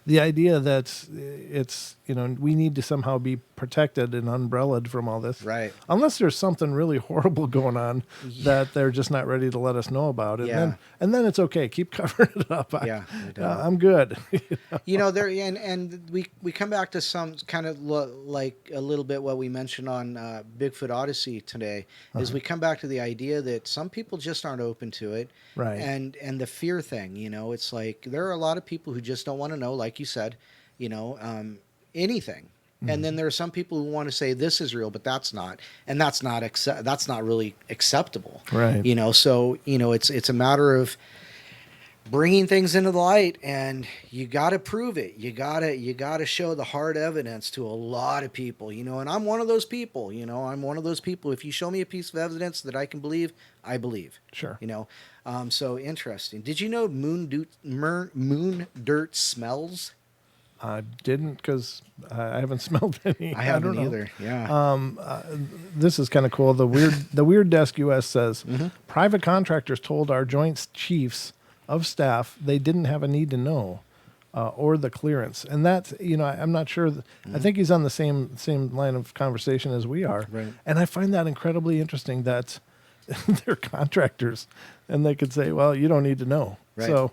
the idea that it's, we need to somehow be protected and umbrellaed from all this. Right. Unless there's something really horrible going on that they're just not ready to let us know about. And then it's okay. Keep covering it up. I'm good. There and we come back to some kind of like a little bit what we mentioned on Bigfoot Odyssey today is we come back to the idea that some people just aren't open to it. Right. And the fear thing, it's like there are a lot of people who just don't want to know, like you said, anything. Mm-hmm. And then there are some people who want to say this is real, but that's not, and that's not really acceptable. Right. So it's a matter of bringing things into the light, and you got to prove it. You got to show the hard evidence to a lot of people. And I'm one of those people. I'm one of those people. If you show me a piece of evidence that I can believe, I believe. Sure. So interesting. Did you know moon dirt smells? I didn't, because I haven't smelled any. I haven't don't know. either. Yeah. This is kind of cool. The Weird Desk US says private contractors told our Joint Chiefs of Staff they didn't have a need to know or the clearance, and that's I'm not sure. I think he's on the same line of conversation as we are, right. And I find that incredibly interesting that they're contractors and they could say, well, you don't need to know. Right. So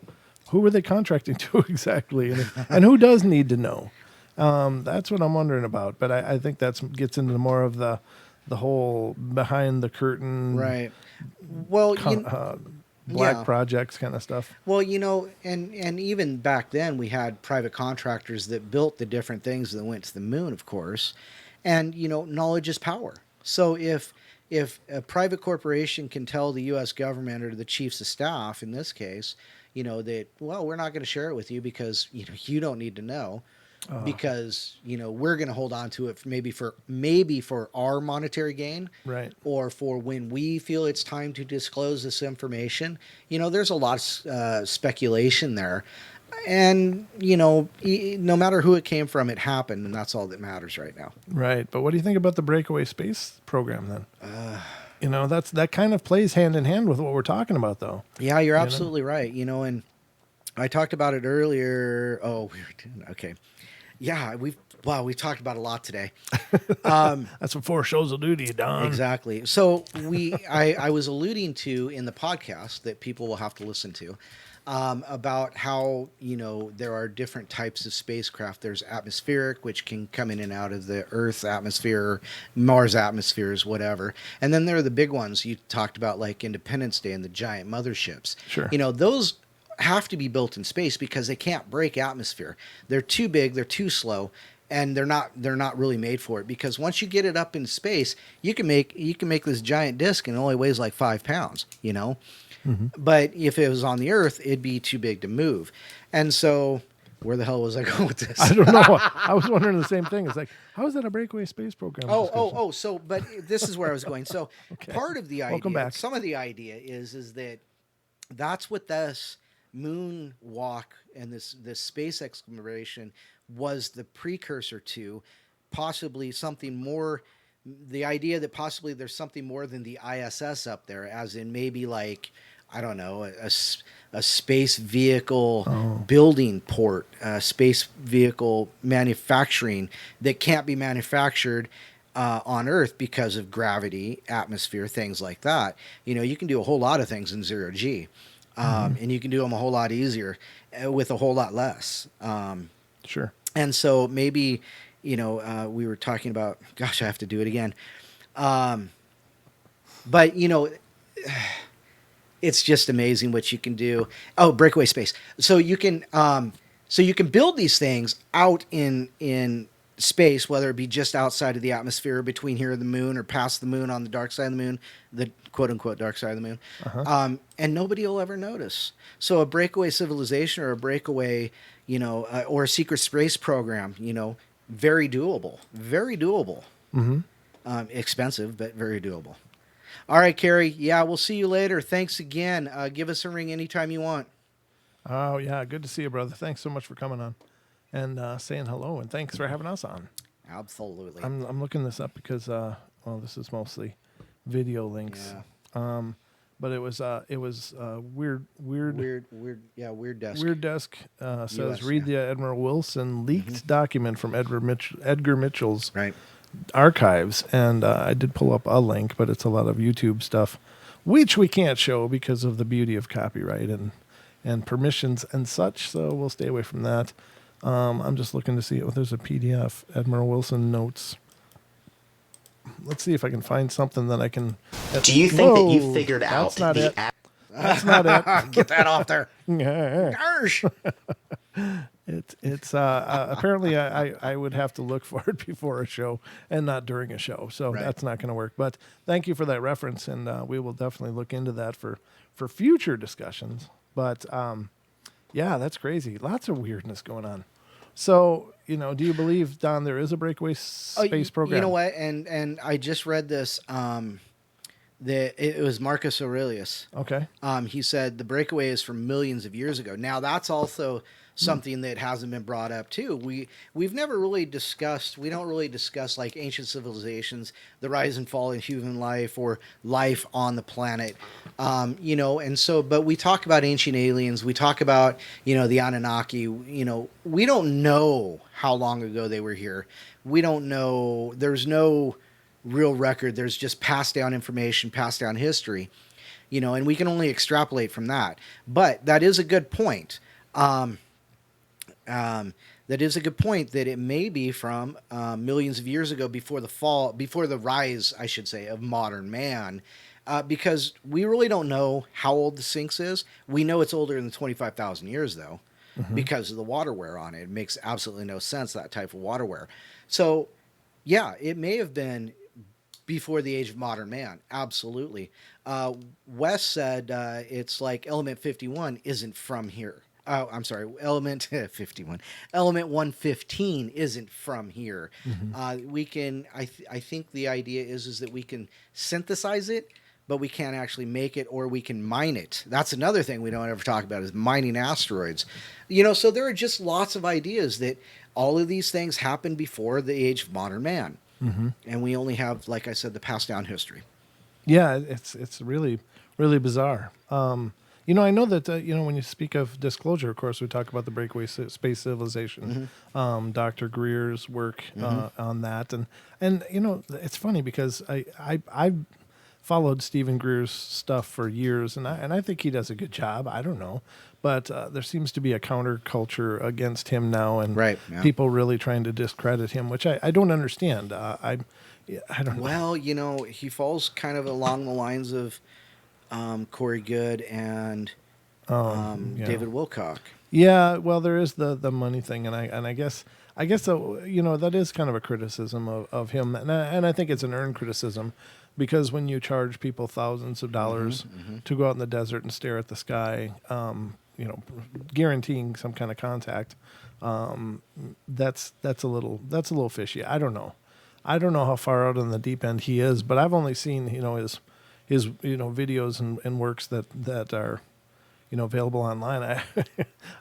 who are they contracting to exactly? And who does need to know? That's what I'm wondering about. But I think that gets into more of the whole behind the curtain. Right. Well, black projects kind of stuff. Well, and even back then we had private contractors that built the different things that went to the moon, of course. And, knowledge is power. So if a private corporation can tell the U.S. government or the chiefs of staff, in this case, that, well, we're not going to share it with you because, you don't need to know because, we're going to hold on to it maybe for our monetary gain. Right. Or for when we feel it's time to disclose this information. There's a lot of speculation there. And, no matter who it came from, it happened. And that's all that matters right now. Right. But what do you think about the breakaway space program then? That kind of plays hand in hand with what we're talking about, though. Yeah, you're absolutely right. And I talked about it earlier. Oh, we were doing okay. Yeah, we talked about a lot today. That's what 4 shows will do to you, Don. Exactly. So I was alluding to in the podcast that people will have to listen to about how there are different types of spacecraft. There's atmospheric, which can come in and out of the Earth's atmosphere, Mars atmospheres, whatever. And then there are the big ones you talked about, like Independence Day and the giant motherships. Sure. Those have to be built in space because they can't break atmosphere. They're too big, they're too slow, and they're not really made for it, because once you get it up in space, you can make this giant disc and it only weighs like 5 pounds, Mm-hmm. But if it was on the Earth, it'd be too big to move. And so where the hell was I going with this? I don't know. I was wondering the same thing. It's like, how is that a breakaway space program? But this is where I was going. So okay. Part of the idea, Welcome back. Some of the idea is that that's what this moon walk and this space exploration was the precursor to, possibly something more. The idea that possibly there's something more than the ISS up there, as in maybe like, I don't know, a space vehicle building port, space vehicle manufacturing that can't be manufactured on Earth because of gravity, atmosphere, things like that. You can do a whole lot of things in 0G, and you can do them a whole lot easier with a whole lot less. Sure. And so maybe we were talking about. Gosh, I have to do it again. But it's just amazing what you can do. Oh, breakaway space. So you can build these things out in space, whether it be just outside of the atmosphere, between here and the moon, or past the moon on the dark side of the moon, the quote unquote dark side of the moon. And nobody will ever notice. So a breakaway civilization, or a breakaway, or a secret space program, very doable. Very doable. Expensive, but very doable. All right, Carrie. Yeah, we'll see you later. Thanks again. Give us a ring anytime you want. Oh, yeah. Good to see you, brother. Thanks so much for coming on and saying hello. And thanks for having us on. Absolutely. I'm looking this up because, this is mostly video links. Yeah. But it was weird desk. Weird Desk says, US, read the Admiral Wilson leaked document from Edgar Mitchell's Right. archives. And I did pull up a link, but it's a lot of YouTube stuff, which we can't show because of the beauty of copyright and permissions and such. So we'll stay away from that. I'm just looking to see if there's a PDF, Admiral Wilson notes. Let's see if I can find something that I can. Do you think that you figured out that's not the it. That's not it. Get that off there. Garsh. It's apparently I would have to look for it before a show and not during a show, so Right. that's not going to work. But thank you for that reference, and we will definitely look into that for future discussions. But yeah, that's crazy. Lots of weirdness going on. So do you believe, Don, there is a breakaway space program? You know what? And I just read this. It was Marcus Aurelius. Okay. He said the breakaway is from millions of years ago. Now that's also something that hasn't been brought up too. We've never really discussed. We don't really discuss like ancient civilizations, the rise and fall in human life, or life on the planet. And so, but we talk about ancient aliens. We talk about the Anunnaki. We don't know how long ago they were here. We don't know. There's no real record. There's just passed down information, passed down history, and we can only extrapolate from that. But that is a good point. That is a good point that it may be from millions of years ago, before the rise, I should say, of modern man, because we really don't know how old the Sphinx is. We know it's older than 25,000 years, though, because of the water wear on it. It makes absolutely no sense, that type of water wear. So, yeah, it may have been before the age of modern man. Absolutely. Wes said it's like Element 51 isn't from here. Oh, I'm sorry. Element 51. Element 115 isn't from here. We can. I think the idea is that we can synthesize it, but we can't actually make it, or we can mine it. That's another thing we don't ever talk about, is mining asteroids. So there are just lots of ideas that all of these things happened before the age of modern man, and we only have, like I said, the passed down history. Yeah, it's really, really bizarre. I know that, when you speak of disclosure, of course, we talk about the breakaway space civilization, Dr. Greer's work on that. And it's funny because I followed Stephen Greer's stuff for years, and I think he does a good job. I don't know. But there seems to be a counterculture against him now, and Right, yeah. people really trying to discredit him, which I don't understand. I don't know. Well, he falls kind of along the lines of Corey Good and Yeah. David Wilcock. Yeah, well, there is the money thing, and I guess that is kind of a criticism of him, and I think it's an earned criticism, because when you charge people thousands of dollars to go out in the desert and stare at the sky, guaranteeing some kind of contact, that's a little fishy. I don't know how far out on the deep end he is, but I've only seen his videos and works that are available online.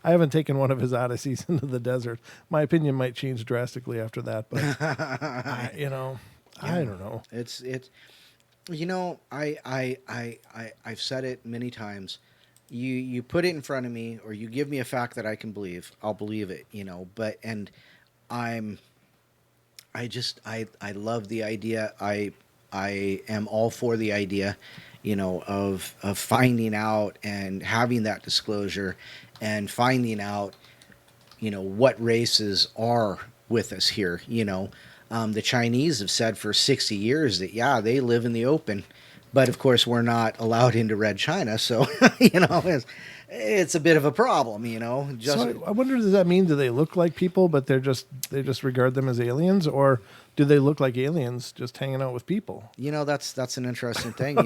I haven't taken one of his odysseys into the desert. My opinion might change drastically after that, but I don't know. It's I've said it many times. You put it in front of me, or you give me a fact that I can believe, I'll believe it. But I love the idea. I am all for the idea, of finding out and having that disclosure, and finding out, what races are with us here. The Chinese have said for 60 years that, yeah, they live in the open. But of course, we're not allowed into Red China. So, it's a bit of a problem, So I wonder, does that mean, do they look like people, but they just regard them as aliens? Or do they look like aliens just hanging out with people? That's an interesting thing.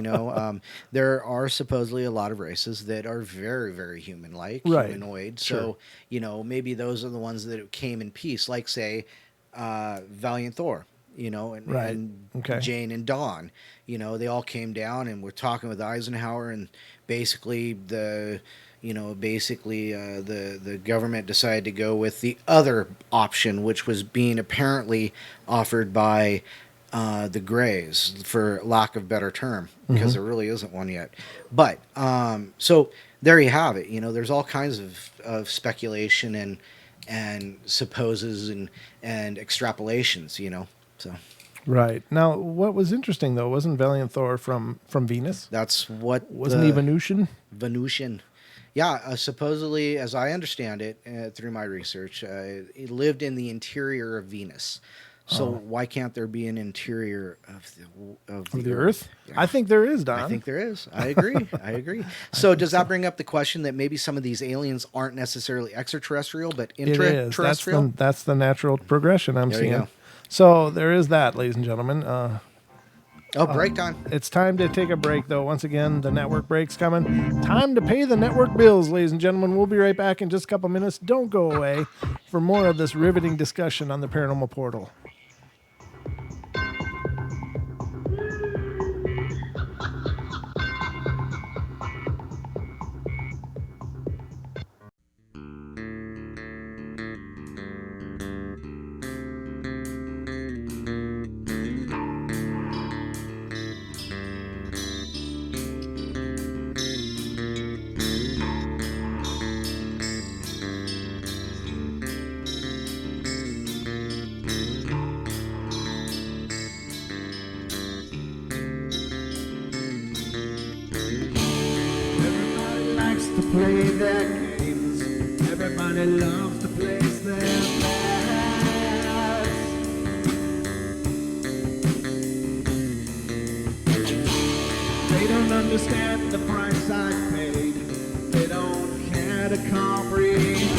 There are supposedly a lot of races that are very, very human-like, Right. humanoid. Sure. So, maybe those are the ones that came in peace, like, say, Valiant Thor, Right. and Okay. Jane and Dawn. They all came down and were talking with Eisenhower, and basically the government decided to go with the other option, which was being apparently offered by the Greys, for lack of better term, because there really isn't one yet. But so there you have it. There's all kinds of speculation and supposes and extrapolations. So. Right. Now, what was interesting, though, wasn't Valiant Thor from Venus? That's what Wasn't he Venusian? Venusian. Yeah, supposedly, as I understand it, through my research, he lived in the interior of Venus. So why can't there be an interior of the Earth? Yeah. I think there is, Don. I think there is. I agree. So does that bring up the question that maybe some of these aliens aren't necessarily extraterrestrial, but it is. intraterrestrial? That's the natural progression I'm There you seeing. go. So there is that, ladies and gentlemen. Break time. It's time to take a break, though. Once again, the network break's coming. Time to pay the network bills, ladies and gentlemen. We'll be right back in just a couple minutes. Don't go away for more of this riveting discussion on the Paranormal Portal. Play their games. Everybody loves to place their bets. They don't understand the price I paid. They don't care to comprehend.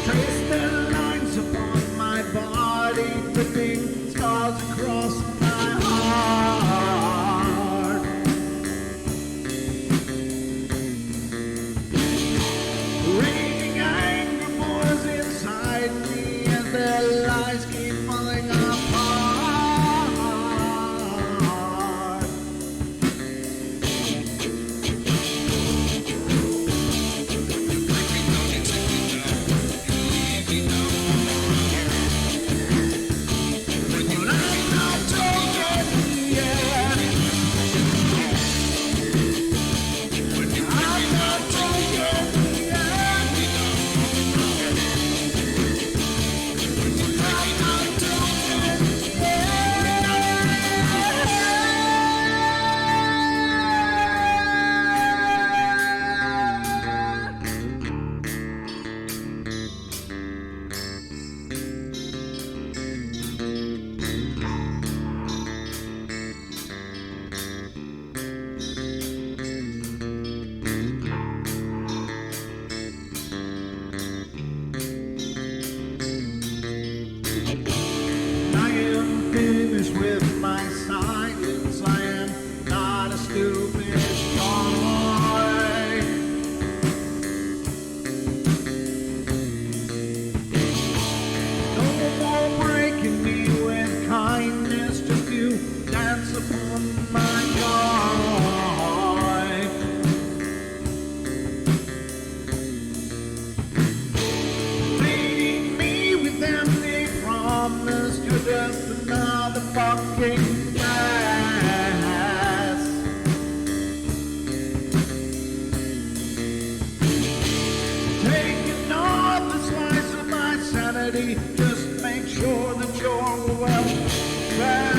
Trace their lines upon my body, flipping scars across my heart. Raging anger boils inside me as their lies keep falling apart. With my silence, I am not a stupid toy. No more breaking me with kindness, just you dance upon my joy. Leading me with empty promise, you're just another fucking mess. Taking off the slice of my sanity, just make sure that you're well fed.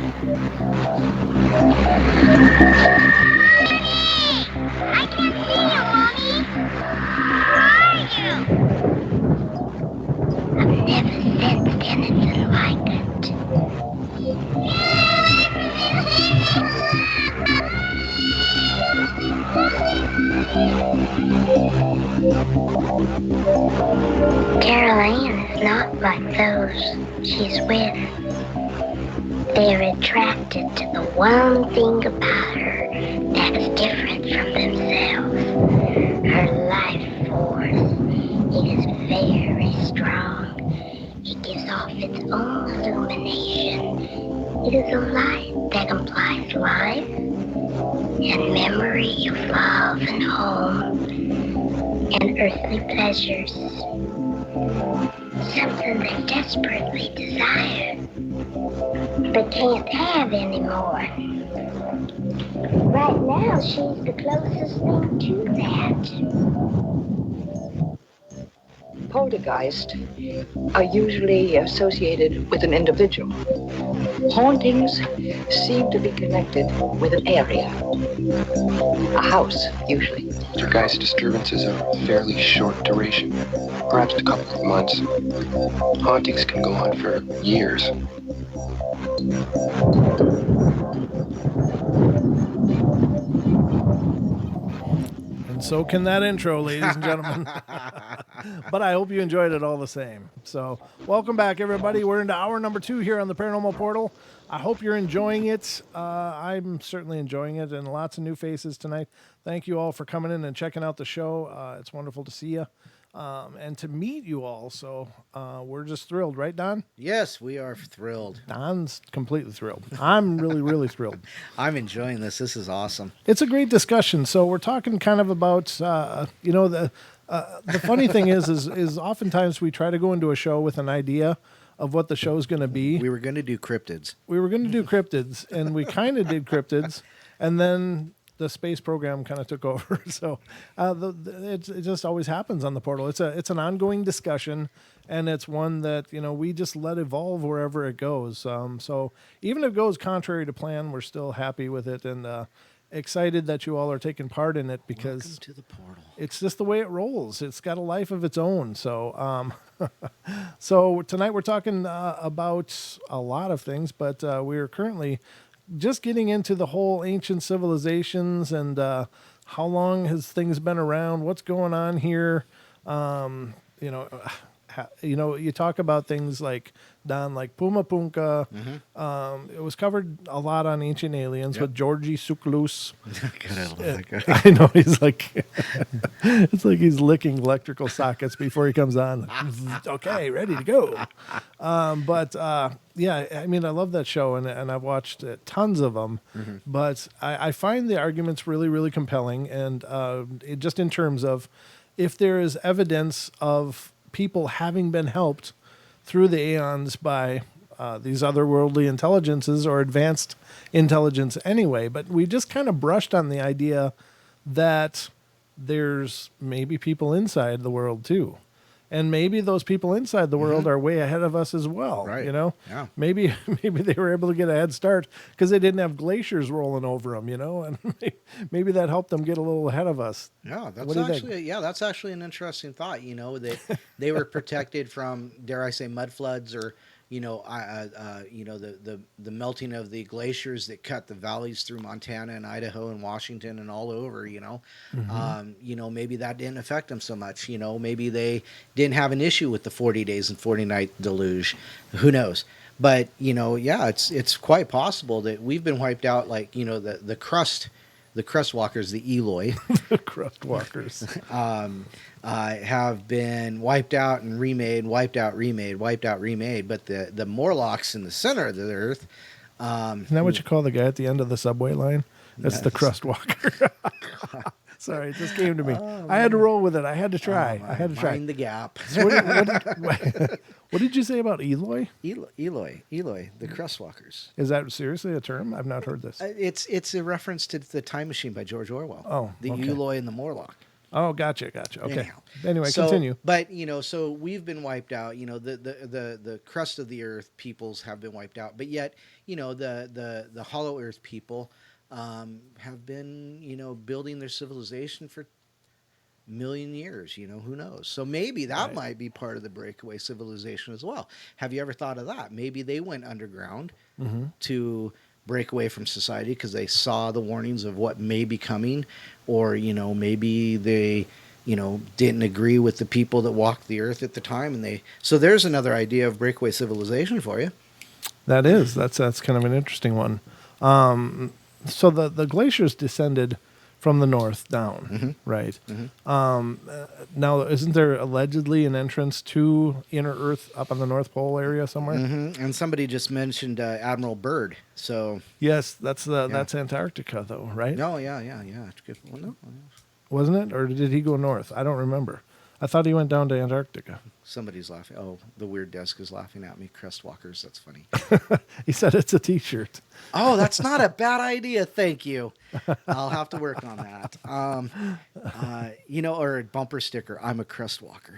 I can't see you, Mommy. Where are you? I've never sensed anything like it. Caroline is not like those she's with. They're attracted to the one thing about her that is different from themselves. Her life force. It is very strong. It gives off its own illumination. It is a light that implies life and memory of love and home and earthly pleasures. Something they desperately desire, but can't have anymore. Right now, she's the closest thing to that. Poltergeists are usually associated with an individual. Hauntings seem to be connected with an area. A house, usually. Poltergeist disturbances are fairly short duration, perhaps a couple of months. Hauntings can go on for years. And so can that intro, ladies and gentlemen. But I hope you enjoyed it all the same. So welcome back, everybody. We're into hour number 2 here on the Paranormal Portal. I hope you're enjoying it. I'm certainly enjoying it, and lots of new faces tonight. Thank you all for coming in and checking out the show. It's wonderful to see you and to meet you all. So we're just thrilled, right, Don? Yes, we are thrilled. Don's completely thrilled. I'm really, really thrilled. I'm enjoying this. This is awesome. It's a great discussion. So we're talking kind of about, the funny thing is oftentimes we try to go into a show with an idea of what the show's going to be. We were going to do cryptids. And we kind of did cryptids, and then the space program kind of took over. So it just always happens on the portal. It's an ongoing discussion, and it's one that we just let evolve wherever it goes. So even if it goes contrary to plan, we're still happy with it and excited that you all are taking part in it, because Welcome to the portal. It's just the way it rolls. It's got a life of its own. So so tonight we're talking about a lot of things, but we are currently just getting into the whole ancient civilizations and how long has things been around, what's going on here. You talk about things like Don, like Puma Punka. Mm-hmm. It was covered a lot on Ancient Aliens with Georgie Suklus. God, I love that guy. I know, he's like, it's like he's licking electrical sockets before he comes on. Okay, ready to go. Yeah, I mean, I love that show, and I've watched tons of them. Mm-hmm. But I find the arguments really, really compelling, and just in terms of if there is evidence of people having been helped through the aeons by these otherworldly intelligences or advanced intelligence anyway. But we just kind of brushed on the idea that there's maybe people inside the world too. And maybe those people inside the world are way ahead of us as well. Right. Yeah. Maybe they were able to get a head start because they didn't have glaciers rolling over them, and maybe that helped them get a little ahead of us. Yeah, that's actually an interesting thought. They were protected from, dare I say, mud floods or the melting of the glaciers that cut the valleys through Montana and Idaho and Washington and all over. Maybe that didn't affect them so much. Maybe they didn't have an issue with the 40 days and 40 night deluge. Who knows? But it's quite possible that we've been wiped out, like the crust walkers, the Eloi. The crust walkers. Have been wiped out and remade, wiped out, remade. But the Morlocks in the center of the earth. Isn't that what you call the guy at the end of the subway line? That's the crust walker. Sorry, it just came to me. I had to roll with it. I had to try. Mind the gap. So what did you say about Eloi? Eloi, the crust walkers. Is that seriously a term? I've not heard this. It's a reference to The Time Machine by George Orwell. Oh, the okay. Eloi and the Morlock. Oh, gotcha. Okay. Anyhow. Anyway, So, continue. but so we've been wiped out. The crust of the earth peoples have been wiped out, but yet the hollow earth people have been building their civilization for million years. Who knows? So maybe that might be part of the breakaway civilization as well. Have you ever thought of that? Maybe they went underground to break away from society because they saw the warnings of what may be coming, or maybe they didn't agree with the people that walked the earth at the time, and so there's another idea of breakaway civilization for you. That's kind of an interesting one. So the glaciers descended from the north down, right? Now, isn't there allegedly an entrance to inner Earth up on the North Pole area somewhere? And somebody just mentioned Admiral Byrd. So yes, that's Antarctica, though, right? No, yeah. Well, no. Wasn't it, or did he go north? I don't remember. I thought he went down to Antarctica. Somebody's laughing. Oh, the weird desk is laughing at me. Crestwalkers. That's funny. He said it's a T-shirt. Oh, that's not a bad idea. Thank you. I'll have to work on that. Or a bumper sticker. I'm a Crestwalker.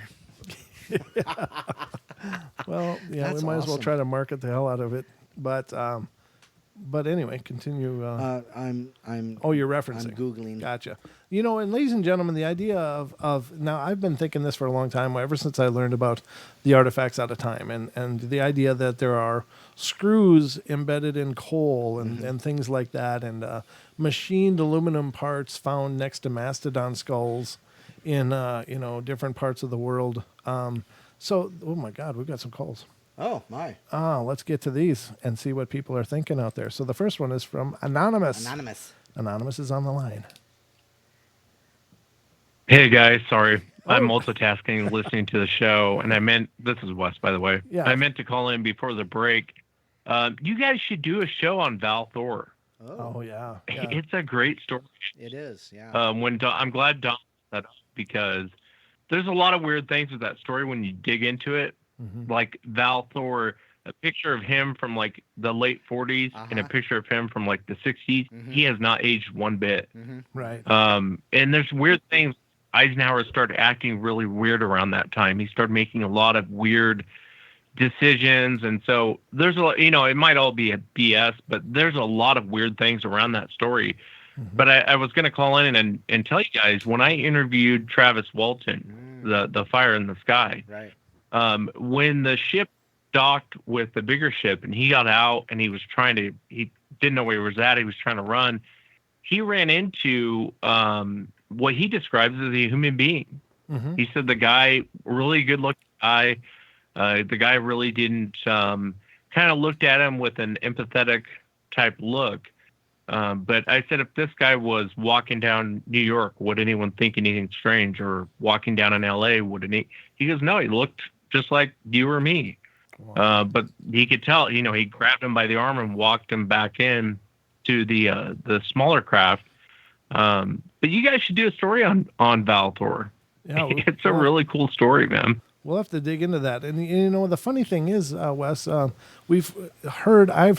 Well, yeah, That's we might as well awesome. try to market the hell out of it. But anyway, continue. Oh, you're referencing. I'm Googling. Gotcha. And ladies and gentlemen, the idea of now, I've been thinking this for a long time, ever since I learned about the artifacts out of time, and the idea that there are screws embedded in coal and things like that, and machined aluminum parts found next to mastodon skulls in different parts of the world. So, oh my God, we've got some calls. Oh, my. Let's get to these and see what people are thinking out there. So the first one is from Anonymous. Anonymous is on the line. Hey guys, sorry. I'm multitasking, listening to the show, and this is Wes, by the way. Yeah. I meant to call in before the break. You guys should do a show on Val Thor. Oh yeah. It's a great story. It is, yeah. I'm glad Don brought that up, because there's a lot of weird things with that story when you dig into it. Like Val Thor, a picture of him from like the late 40s and a picture of him from like the 60s. He has not aged one bit. Right. And there's weird things. Eisenhower started acting really weird around that time. He started making a lot of weird decisions. And so there's a lot, it might all be a BS, but there's a lot of weird things around that story. But I was going to call in and tell you guys, when I interviewed Travis Walton, the Fire in the Sky, right. When the ship docked with the bigger ship and he got out and he didn't know where he was at. He was trying to run. He ran into what he describes as a human being. He said the guy, really good looking guy, the guy really didn't kind of looked at him with an empathetic type look. But I said, if this guy was walking down New York, would anyone think anything strange? Or walking down in LA, wouldn't he? He goes, no, he looked just like you or me. Wow. But he could tell, he grabbed him by the arm and walked him back in to the smaller craft. But you guys should do a story on Val Thor. Yeah, it's a really cool story, man. We'll have to dig into that. And the funny thing is, Wes, I've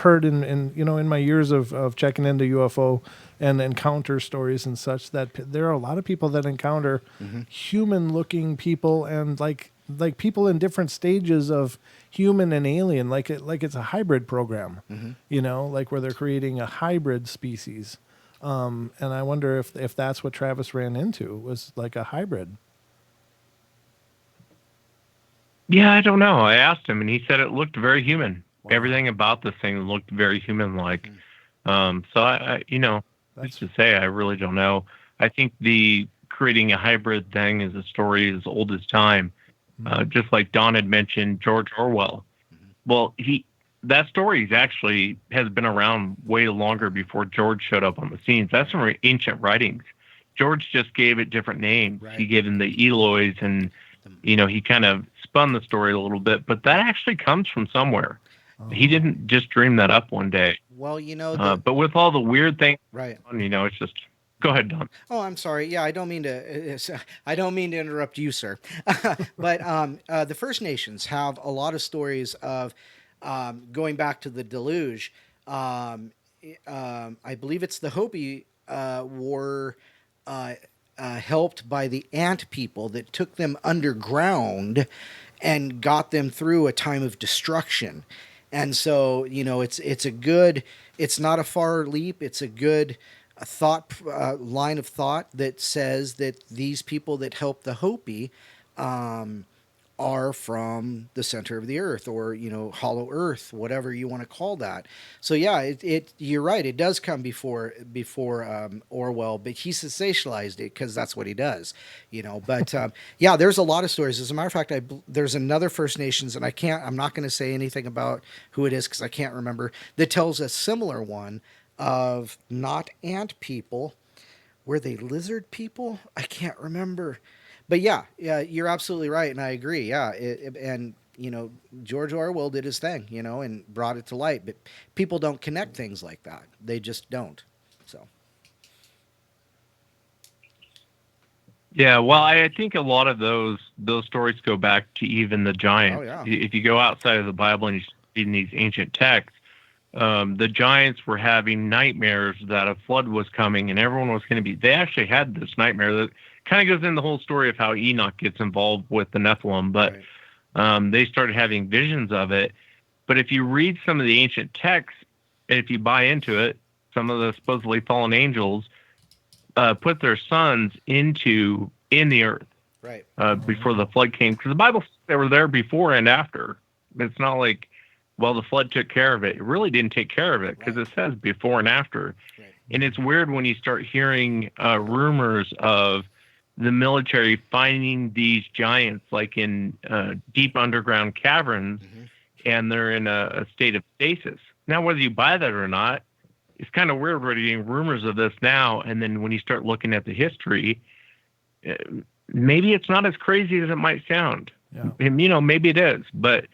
heard in my years of checking into UFO and encounter stories and such, that there are a lot of people that encounter human-looking people, and like people in different stages of human and alien, like it's a hybrid program, like where they're creating a hybrid species. And I wonder if that's what Travis ran into, was like a hybrid. Yeah, I don't know. I asked him, and he said it looked very human. Wow. Everything about this thing looked very human-like. So I just to say, I really don't know. I think the creating a hybrid thing is a story as old as time. Just like Don had mentioned, George Orwell. Well, that story has been around way longer before George showed up on the scenes. That's from ancient writings. George just gave it different names. Right. He gave them the Eloys, and he kind of spun the story a little bit, but that actually comes from somewhere. He didn't just dream that up one day. Well, but with all the weird things, right? It's just. Go ahead, Don. Oh, I'm sorry. Yeah, I don't mean to interrupt you, sir. But the First Nations have a lot of stories of going back to the deluge. I believe it's the Hopi were helped by the ant people that took them underground and got them through a time of destruction. And so, it's not a far leap. It's a good thought line of thought that says that these people that helped the Hopi are from the center of the earth, or hollow earth, whatever you want to call that. So yeah, you're right, it does come before Orwell, but he sensationalized it because that's what he does, but yeah, there's a lot of stories. As a matter of fact, there's another First Nations, and I'm not going to say anything about who it is because I can't remember, that tells a similar one of not ant people. Were they lizard people? I can't remember. But yeah, you're absolutely right, and I agree. Yeah, George Orwell did his thing, and brought it to light. But people don't connect things like that; they just don't. So. Yeah, well, I think a lot of those stories go back to even the giants. Oh, yeah. If you go outside of the Bible and you read in these ancient texts, the giants were having nightmares that a flood was coming and everyone was going to be. They actually had this nightmare that kind of goes in the whole story of how Enoch gets involved with the Nephilim, but they started having visions of it. But if you read some of the ancient texts, if you buy into it, some of the supposedly fallen angels put their sons in the earth before the flood came, because the Bible says they were there before and after. It's not like, well, the flood took care of it. It really didn't take care of it, because it says before and after. Right. And it's weird when you start hearing rumors of the military finding these giants like in deep underground caverns, and they're in a state of stasis. Now, whether you buy that or not, it's kind of weird reading rumors of this now. And then when you start looking at the history, maybe it's not as crazy as it might sound. Yeah. And, maybe it is, but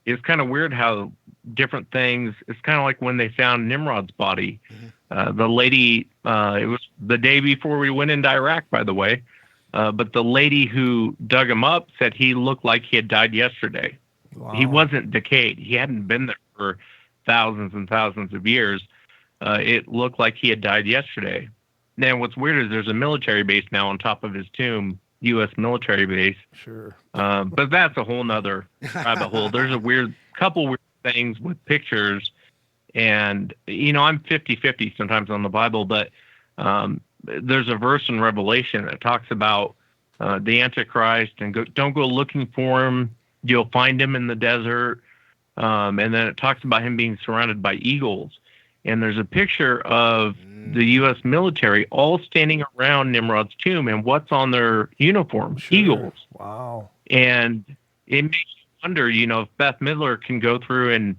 it's kind of weird how different things. It's kind of like when they found Nimrod's body. The lady, it was the day before we went into Iraq, by the way. But the lady who dug him up said he looked like he had died yesterday. Wow. He wasn't decayed. He hadn't been there for thousands and thousands of years. It looked like he had died yesterday. Now, what's weird is there's a military base now on top of his tomb, U.S. military base. Sure. But that's a whole nother rabbit hole. There's a couple weird things with pictures. And, I'm 50-50 sometimes on the Bible, but there's a verse in Revelation that talks about the Antichrist, and don't go looking for him. You'll find him in the desert. And then it talks about him being surrounded by eagles. And there's a picture of the U.S. military all standing around Nimrod's tomb, and what's on their uniform? Sure. Eagles. Wow. And it makes you wonder, if Beth Midler can go through and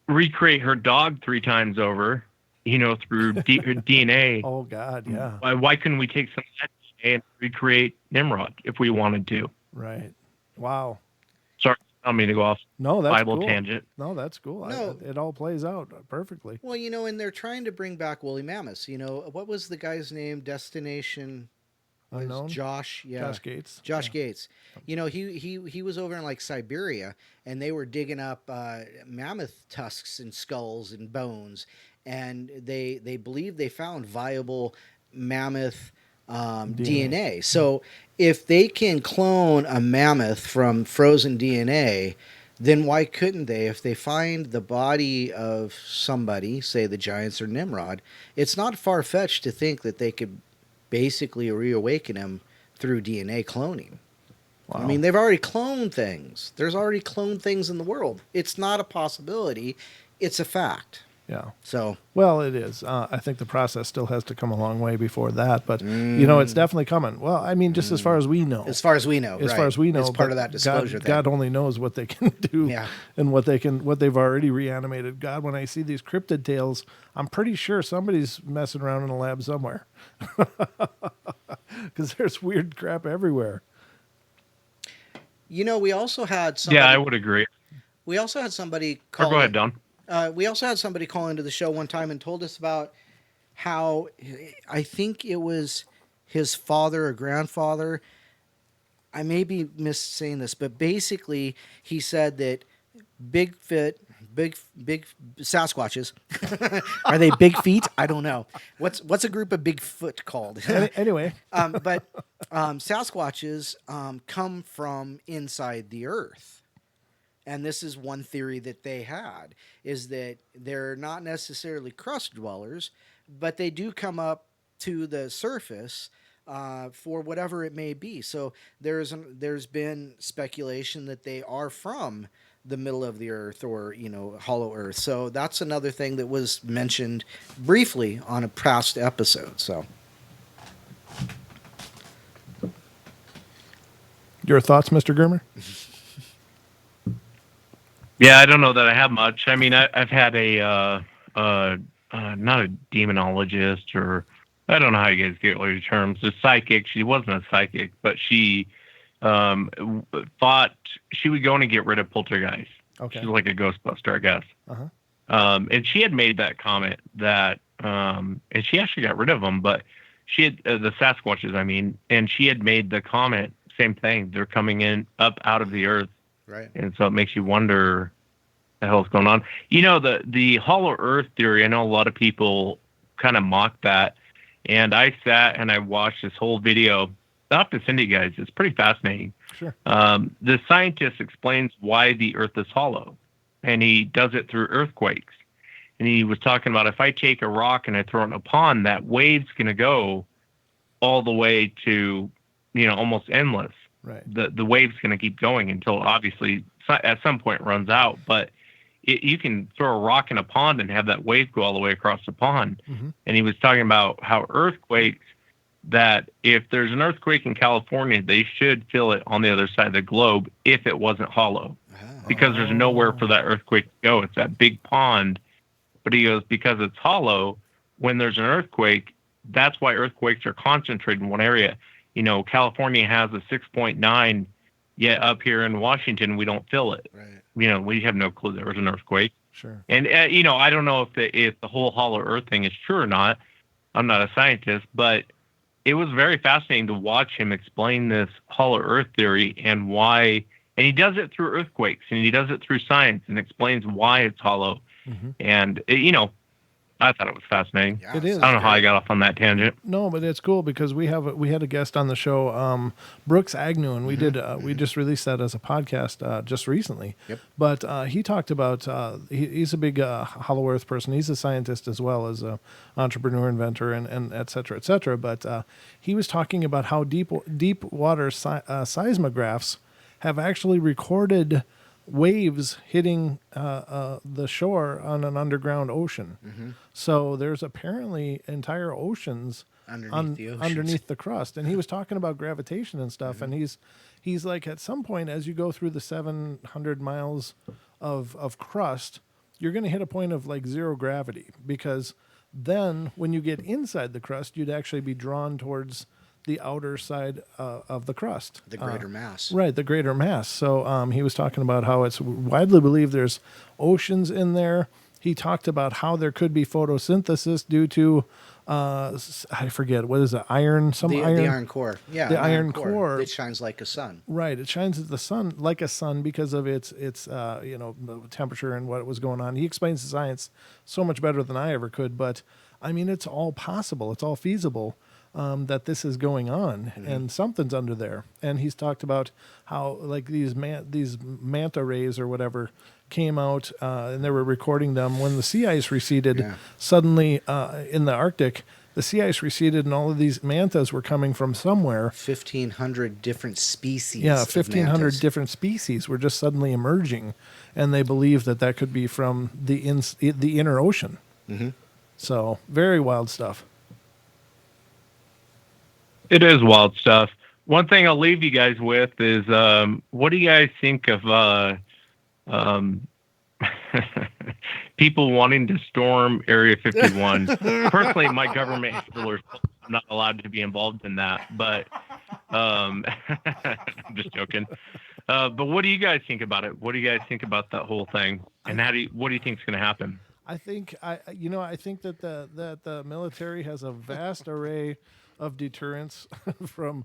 recreate her dog 3 times over, through DNA. Oh, God, yeah. Why couldn't we take some of that DNA and recreate Nimrod if we wanted to? Right. Wow. Sorry, I don't mean to go off Bible cool. tangent. No, that's cool. No. It all plays out perfectly. Well, and they're trying to bring back woolly mammoths. What was the guy's name? Destination Unknown? Josh. Yeah. Josh Gates. Josh Gates. He was over in like Siberia, and they were digging up mammoth tusks and skulls and bones, and they believe they found viable mammoth DNA. So if they can clone a mammoth from frozen DNA, then why couldn't they? If they find the body of somebody, say the giants or Nimrod, it's not far-fetched to think that they could basically reawaken him through DNA cloning. Wow. I mean, they've already cloned things. There's already cloned things in the world. It's not a possibility. It's a fact. Yeah. So. Well, it is. I think the process still has to come a long way before that, but it's definitely coming. Well, I mean, just as far as we know. As far as we know. As far as we know. It's part of that disclosure thing. God only knows what they can do. And what they've already reanimated. God, when I see these cryptid tales, I'm pretty sure somebody's messing around in a lab somewhere. Because there's weird crap everywhere. We also had somebody. Yeah, I would agree. We also had somebody call. Go ahead, Don. We also had somebody call into the show one time and told us about how, I think it was his father or grandfather. I may be missaying this, but basically he said that Bigfoot big Sasquatches. Are they big feet? I don't know. What's a group of Bigfoot called? Anyway, But Sasquatches come from inside the earth. And this is one theory that they had, is that they're not necessarily crust dwellers, but they do come up to the surface for whatever it may be. So there's been speculation that they are from the middle of the earth, or hollow earth. So that's another thing that was mentioned briefly on a past episode. So your thoughts, Mr. Germer? Yeah, I don't know that I have much. I mean, I've had a not a demonologist, or I don't know how you guys get all your terms. A psychic. She wasn't a psychic, but she thought she would go in and get rid of poltergeists. Okay. She's like a ghostbuster, I guess. Uh-huh. And she had made that comment that, and she actually got rid of them, but she had the Sasquatches, I mean, and she had made the comment, same thing. They're coming in up out of the earth. right. And so it makes you wonder the hell's going on. The hollow earth theory, I know a lot of people kind of mock that. And I sat and I watched this whole video. I'll have to send you guys. It's pretty fascinating. Sure. The scientist explains why the earth is hollow, and he does it through earthquakes. And he was talking about, if I take a rock and I throw it in a pond, that wave's going to go all the way to, almost endless. Right. The wave's going to keep going until obviously at some point it runs out. But you can throw a rock in a pond and have that wave go all the way across the pond. Mm-hmm. And he was talking about how earthquakes, that if there's an earthquake in California, they should feel it on the other side of the globe if it wasn't hollow. Because there's nowhere for that earthquake to go. It's that big pond. But he goes, because it's hollow, when there's an earthquake, that's why earthquakes are concentrated in one area. California has a 6.9, yet up here in Washington, we don't feel it. Right. We have no clue there was an earthquake. Sure. And, I don't know if the whole hollow earth thing is true or not. I'm not a scientist, but it was very fascinating to watch him explain this hollow earth theory and why. And he does it through earthquakes, and he does it through science, and explains why it's hollow. Mm-hmm. And, I thought it was fascinating. Yeah, It is. I don't know how I got off on that tangent. No, but it's cool because we had a guest on the show, Brooks Agnew, and we just released that as a podcast just recently. Yep. But he talked about he's a big hollow earth person. He's a scientist as well as a entrepreneur, inventor, and et cetera, et cetera. But he was talking about how deep water seismographs have actually recorded waves hitting the shore on an underground ocean. Mm-hmm. So there's apparently entire oceans underneath the crust. And he was talking about gravitation and stuff. Mm-hmm. And he's like, at some point, as you go through the 700 miles of crust, you're going to hit a point of like zero gravity, because then when you get inside the crust, you'd actually be drawn towards the outer side of the crust. The greater mass. Right, the greater mass. So he was talking about how it's widely believed there's oceans in there. He talked about how there could be photosynthesis due to, I forget, what is it, iron? The iron core. Yeah, the iron core. It shines like a sun. Right, it shines at the sun like a sun because of its the temperature and what was going on. He explains the science so much better than I ever could. But, I mean, it's all possible. It's all feasible. That this is going on, and something's under there. And he's talked about how like these manta rays or whatever came out, and they were recording them when the sea ice receded. Yeah. Suddenly, in the Arctic, the sea ice receded, and all of these mantas were coming from somewhere. 1,500 different species. Yeah, 1,500 different species were just suddenly emerging, and they believe that could be from the inner ocean. Mm-hmm. So very wild stuff. It is wild stuff. One thing I'll leave you guys with is, what do you guys think of people wanting to storm Area 51? Personally, my government handlers, I'm not allowed to be involved in that, but I'm just joking. But what do you guys think about it? What do you guys think about that whole thing? And what do you think is going to happen? I think that the military has a vast array of deterrence from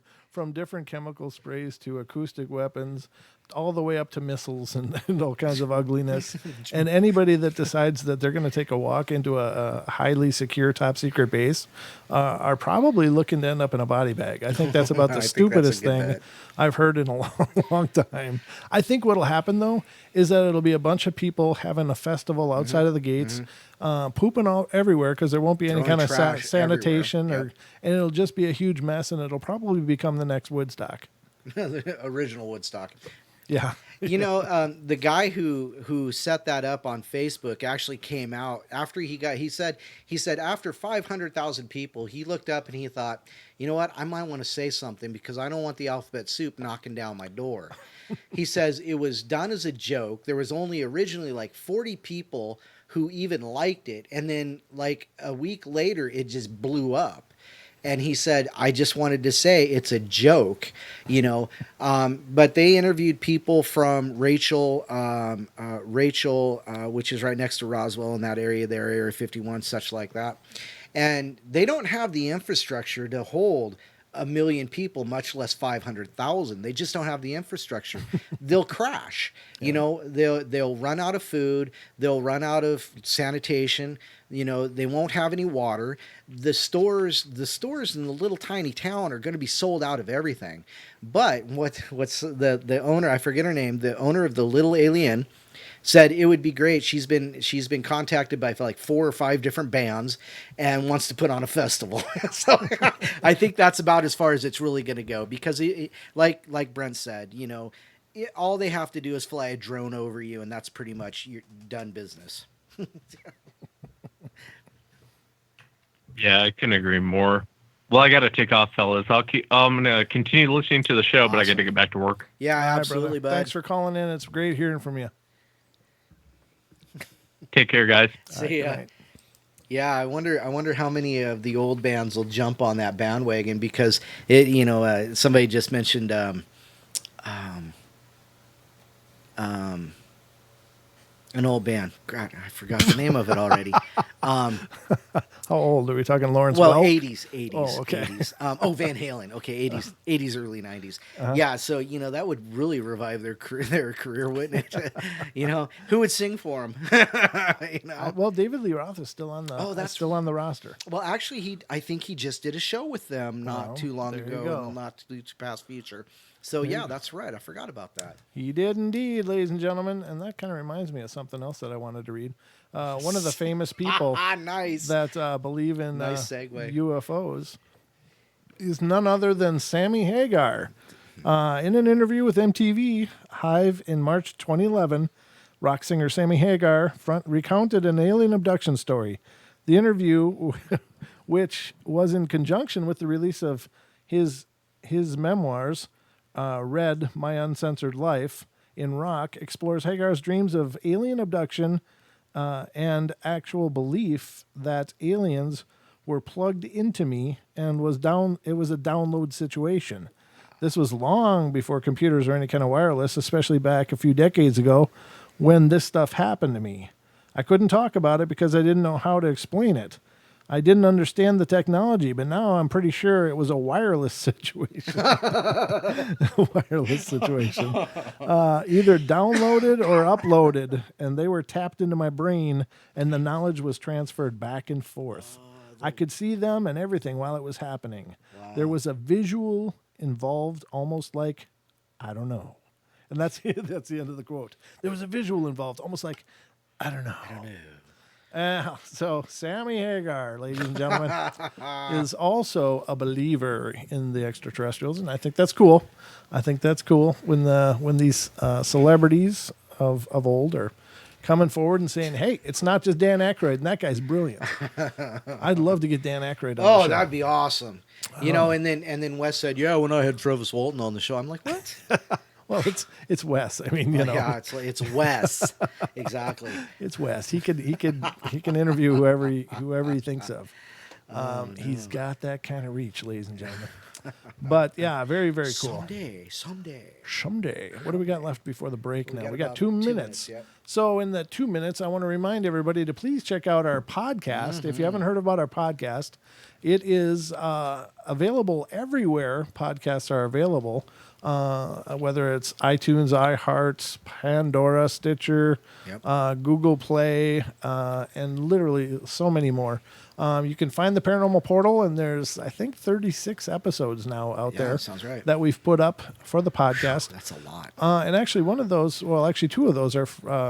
different chemical sprays to acoustic weapons all the way up to missiles and all kinds of ugliness. And anybody that decides that they're going to take a walk into a highly secure top secret base are probably looking to end up in a body bag. I think that's about the stupidest thing I've heard in a long, long time. I think what'll happen though is that it'll be a bunch of people having a festival outside of the gates, pooping all everywhere because there won't be any kind of sanitation, and it'll just be a huge mess, and it'll probably become the next Woodstock. The original Woodstock. Yeah. You know, the guy who set that up on Facebook actually came out after he said after 500,000 people, he looked up and he thought, you know what, I might want to say something because I don't want the alphabet soup knocking down my door. He says it was done as a joke. There was only originally like 40 people who even liked it. And then like a week later, it just blew up. And he said, I just wanted to say it's a joke, you know. But they interviewed people from Rachel, which is right next to Roswell in that area there, Area 51, such like that. And they don't have the infrastructure to hold 1 million people, much less 500,000. They just don't have the infrastructure. They'll crash. You know, they'll run out of food. They'll run out of sanitation. You know, they won't have any water. The stores in the little tiny town are going to be sold out of everything. But what's the owner? I forget her name. The owner of the Little Alien said it would be great. She's been contacted by like 4 or 5 different bands and wants to put on a festival. So I think that's about as far as it's really going to go because like Brent said, you know, all they have to do is fly a drone over you and that's pretty much your done business. Yeah, I couldn't agree more. Well, I got to take off, fellas. I'm going to continue listening to the show, but I got to get back to work. Yeah, All right, absolutely, brother. bud. Thanks for calling in. It's great hearing from you. Take care, guys. See ya. Yeah, I wonder how many of the old bands will jump on that bandwagon because it, you know, somebody just mentioned an old band. God, I forgot the name of it already. How old are we talking, Lawrence? Well, Welk? 80s. Oh, okay. 80s. Van Halen. Okay, 80s, early 90s. Yeah, so you know that would really revive their career, wouldn't it? You know, who would sing for them? You know? Well, David Lee Roth is still on the still on the roster. Well, actually, I think he just did a show with them not too long there you ago, go. not too past future. So yeah, that's right. I forgot about that. He did indeed, ladies and gentlemen, and that kind of reminds me of something else that I wanted to read. One of the famous people nice. that believe in Nice segue. UFOs is none other than Sammy Hagar. In an interview with MTV Hive in March 2011, rock singer Sammy Hagar recounted an alien abduction story. The interview, which was in conjunction with the release of his memoirs, Red, My Uncensored Life, in rock, explores Hagar's dreams of alien abduction and actual belief that aliens were plugged into me and it was a download situation. This was long before computers or any kind of wireless, especially back a few decades ago when this stuff happened to me. I couldn't talk about it because I didn't know how to explain it. I didn't understand the technology, but now I'm pretty sure it was a wireless situation. Wireless situation. Either downloaded or uploaded, and they were tapped into my brain, and the knowledge was transferred back and forth. I could see them and everything while it was happening. Wow. There was a visual involved, almost like, I don't know. And that's the end of the quote. There was a visual involved, almost like, I don't know. So Sammy Hagar, ladies and gentlemen, is also a believer in the extraterrestrials, and I think that's cool. I think that's cool when these celebrities of old are coming forward and saying, "Hey, it's not just Dan Aykroyd, and that guy's brilliant." I'd love to get Dan Aykroyd on the show. That'd be awesome. You know, and then Wes said, "Yeah, when I had Travis Walton on the show," I'm like, "What?" Well, it's Wes. I mean, you know. Yeah, it's Wes. Exactly. It's Wes. He can interview whoever he thinks of. He's got that kind of reach, ladies and gentlemen. But yeah, very, very cool. Someday. What do we got left before the break now? We got 2 minutes. Yep. So in the 2 minutes, I want to remind everybody to please check out our podcast. If you haven't heard about our podcast, it is available everywhere podcasts are available. whether it's iTunes, iHeart, Pandora, Stitcher, Google Play, and literally so many more. You can find the Paranormal Portal, and there's, I think, 36 episodes now out there. Sounds right. That we've put up for the podcast. That's a lot. And actually, one of those, well, actually, two of those are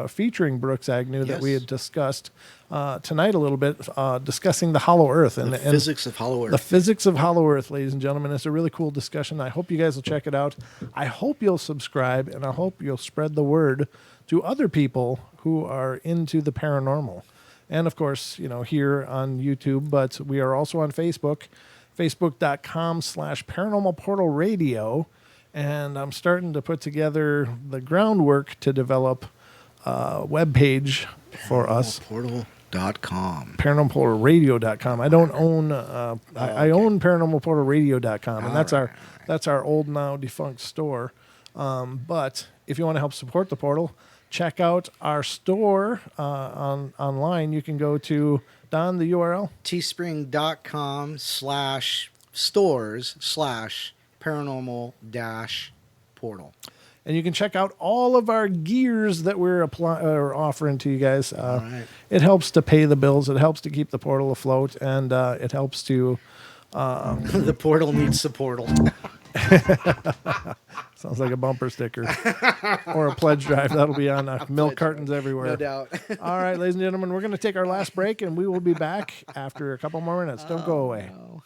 featuring Brooks Agnew that we had discussed tonight a little bit, discussing the Hollow Earth and the physics of Hollow Earth. The physics of Hollow Earth, ladies and gentlemen. It's a really cool discussion. I hope you guys will check it out. I hope you'll subscribe, and I hope you'll spread the word to other people who are into the paranormal. And, of course, you know, here on YouTube, but we are also on Facebook, facebook.com/Paranormal Portal Radio. And I'm starting to put together the groundwork to develop a webpage for us. ParanormalPortal.com. ParanormalPortalRadio.com. I don't own, I own ParanormalPortalRadio.com, and that's our old, now defunct store. But if you want to help support the portal, check out our store online. You can go to, Don, the URL? teespring.com/stores/paranormal-portal. And you can check out all of our gears that we're offering to you guys. It helps to pay the bills. It helps to keep the portal afloat. And it helps to... the portal needs support. Sounds like a bumper sticker or a pledge drive. That'll be on milk cartons everywhere. No doubt. All right, ladies and gentlemen, we're going to take our last break, and we will be back after a couple more minutes. Don't go away. No.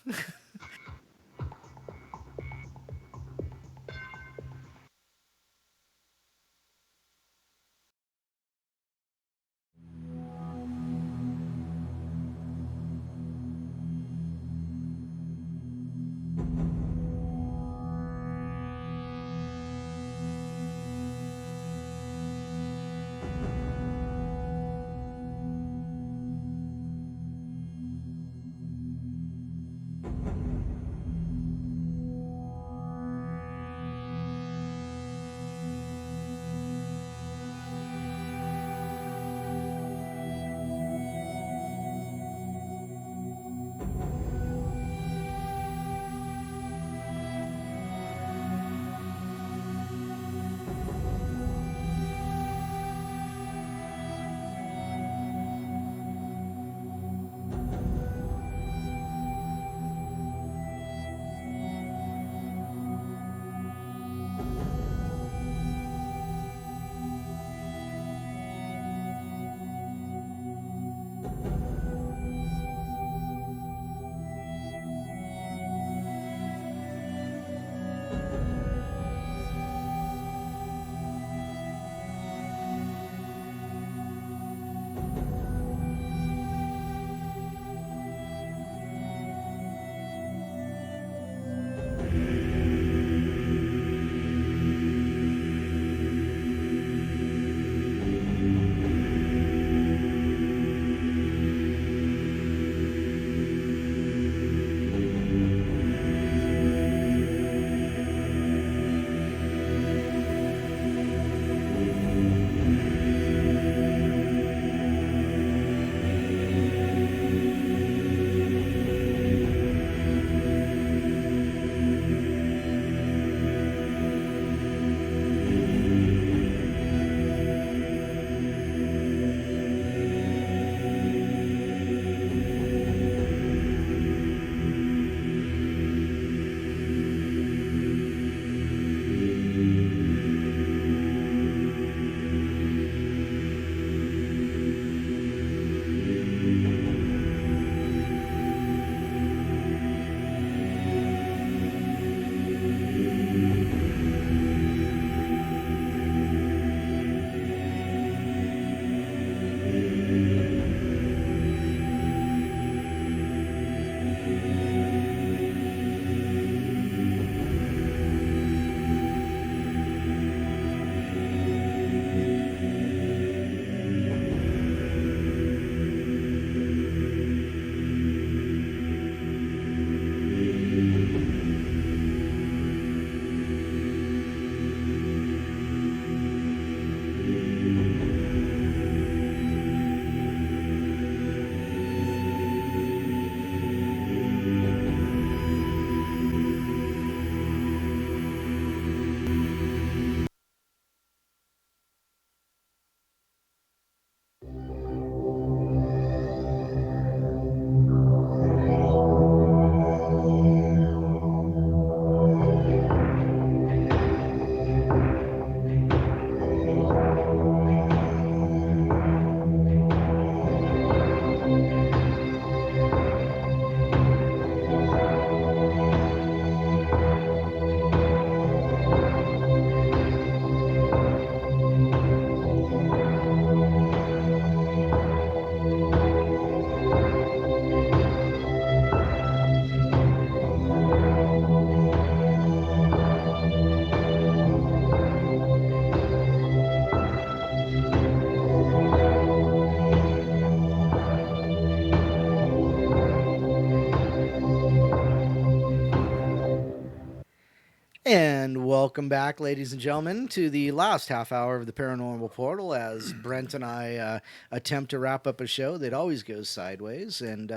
And welcome back, ladies and gentlemen, to the last half hour of the Paranormal Portal as Brent and I attempt to wrap up a show that always goes sideways, and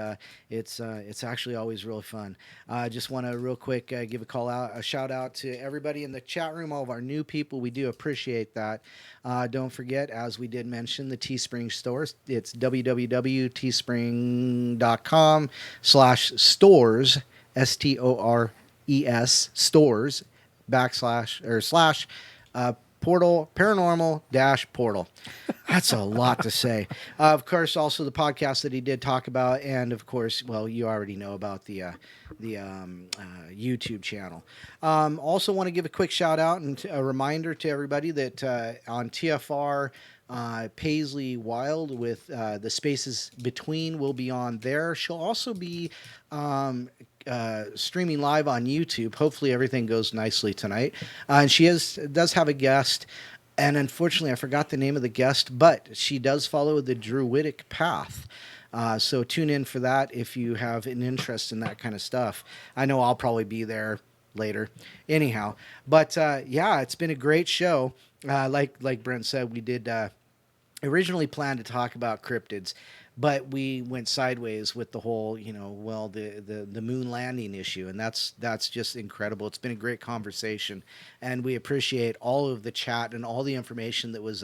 it's actually always really fun. I just want to real quick give a shout out to everybody in the chat room, all of our new people. We do appreciate that. Don't forget, as we did mention, the Teespring store. It's www.teespring.com/stores, STORES, stores, /portal, paranormal portal. That's a lot to say. Of course, also the podcast that he did talk about, and of course, well, you already know about the YouTube channel. Also want to give a quick shout out and a reminder to everybody that on TFR, Paisley Wild with the spaces between will be on there. She'll also be streaming live on YouTube. Hopefully everything goes nicely tonight. And she does have a guest, and unfortunately I forgot the name of the guest, but she does follow the Druidic path. So tune in for that if you have an interest in that kind of stuff. I know I'll probably be there later. Anyhow, but yeah, it's been a great show. Like Brent said, we did originally plan to talk about cryptids, but we went sideways with the whole, the moon landing issue, and that's just incredible. It's been a great conversation, and we appreciate all of the chat and all the information that was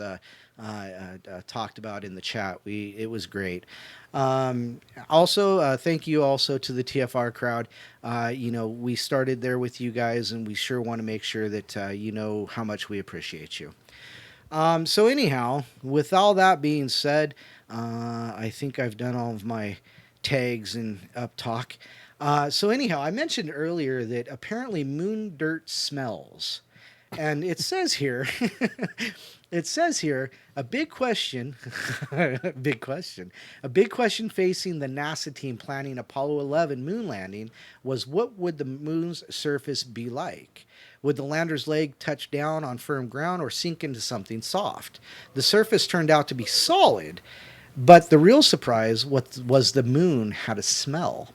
talked about in the chat. It was great. Also, thank you also to the TFR crowd. We started there with you guys, and we sure want to make sure that you know how much we appreciate you. So anyhow, with all that being said, I think I've done all of my tags and up talk. So anyhow, I mentioned earlier that apparently moon dirt smells. And it says here, a big question facing the NASA team planning Apollo 11 moon landing was, what would the moon's surface be like? Would the lander's leg touch down on firm ground or sink into something soft? The surface turned out to be solid, but the real surprise was the moon had a smell.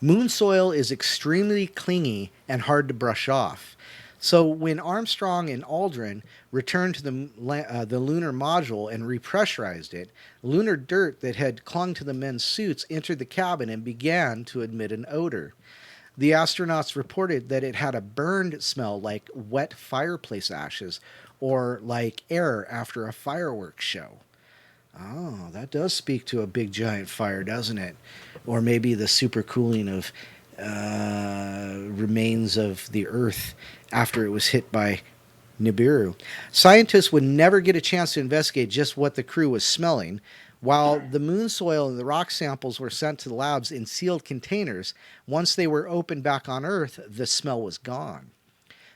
Moon soil is extremely clingy and hard to brush off. So when Armstrong and Aldrin returned to the lunar module and repressurized it, lunar dirt that had clung to the men's suits entered the cabin and began to emit an odor. The astronauts reported that it had a burned smell like wet fireplace ashes or like air after a fireworks show. Oh, that does speak to a big giant fire, doesn't it? Or maybe the supercooling of remains of the Earth after it was hit by Nibiru. Scientists would never get a chance to investigate just what the crew was smelling. While the moon soil and the rock samples were sent to the labs in sealed containers, once they were opened back on Earth, the smell was gone.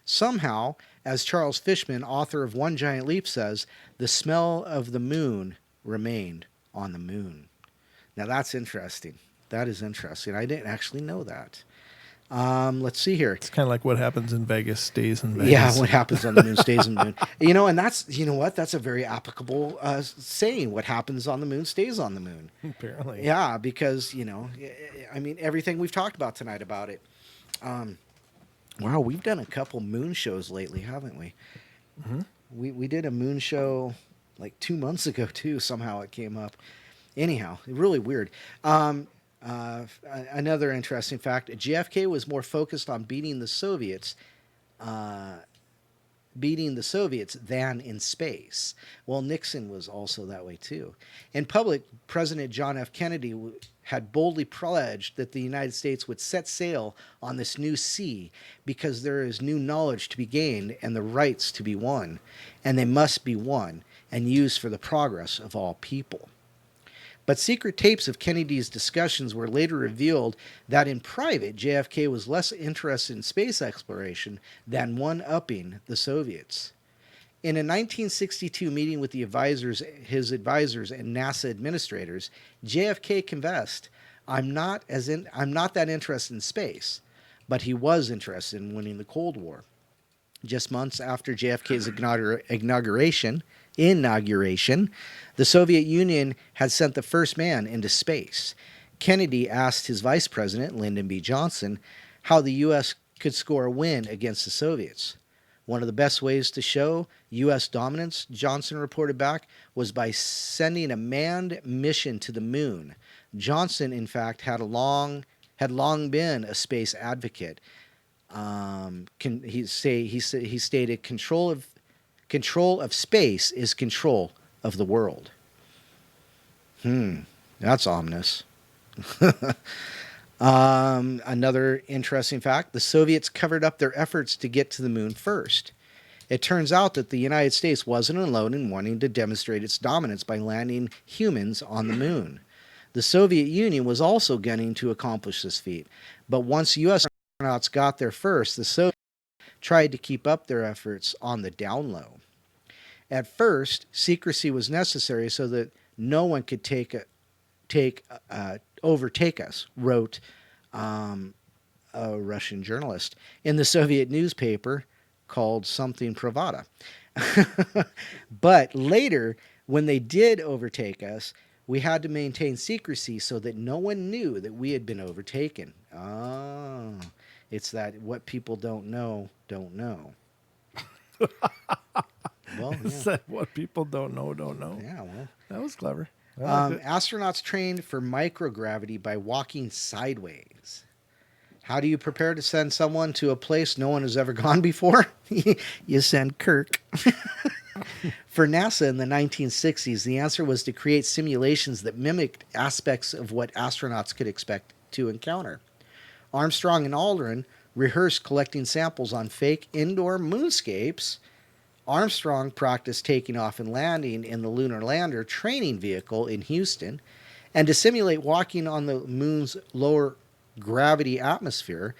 Somehow, as Charles Fishman, author of One Giant Leap, says, the smell of the moon remained on the moon. Now that's interesting. That is interesting. I didn't actually know that. Let's see here. It's kind of like what happens in Vegas stays in Vegas. Yeah, what happens on the moon stays on the moon. And that's, that's a very applicable saying. What happens on the moon stays on the moon. Apparently. Yeah, because, everything we've talked about tonight about it. Wow, we've done a couple moon shows lately, haven't we? Mm-hmm. We did a moon show like 2 months ago, too. Somehow it came up. Anyhow, really weird. Another interesting fact, JFK was more focused on beating the Soviets than in space. Well, Nixon was also that way too. In public, President John F. Kennedy had boldly pledged that the United States would set sail on this new sea because there is new knowledge to be gained and the rights to be won, and they must be won and used for the progress of all people. But secret tapes of Kennedy's discussions were later revealed that in private, JFK was less interested in space exploration than one-upping the Soviets. In a 1962 meeting with his advisors and NASA administrators, JFK confessed, I'm not that interested in space, but he was interested in winning the Cold War. Just months after JFK's inauguration, the Soviet Union had sent the first man into space. Kennedy asked his vice president, Lyndon B. Johnson, how the U.S. could score a win against the Soviets. One of the best ways to show U.S. dominance, Johnson reported back, was by sending a manned mission to the moon. Johnson, in fact, had long been a space advocate. He stated, control of space is control of the world. That's ominous. Another interesting fact, the Soviets covered up their efforts to get to the moon first. It turns out that the United States wasn't alone in wanting to demonstrate its dominance by landing humans on the moon. The Soviet Union was also gunning to accomplish this feat. But once U.S. astronauts got there first, the Soviets tried to keep up their efforts on the down low. At first, secrecy was necessary so that no one could overtake us, wrote a Russian journalist in the Soviet newspaper called something Pravda. But later, when they did overtake us, we had to maintain secrecy so that no one knew that we had been overtaken. Oh, it's that what people don't know, don't know. Well, Is that what people don't know, don't know? Yeah, well. That was clever. Astronauts trained for microgravity by walking sideways. How do you prepare to send someone to a place no one has ever gone before? You send Kirk. For NASA in the 1960s, the answer was to create simulations that mimicked aspects of what astronauts could expect to encounter. Armstrong and Aldrin rehearsed collecting samples on fake indoor moonscapes. Armstrong practiced taking off and landing in the lunar lander training vehicle in Houston. And to simulate walking on the moon's lower gravity atmosphere,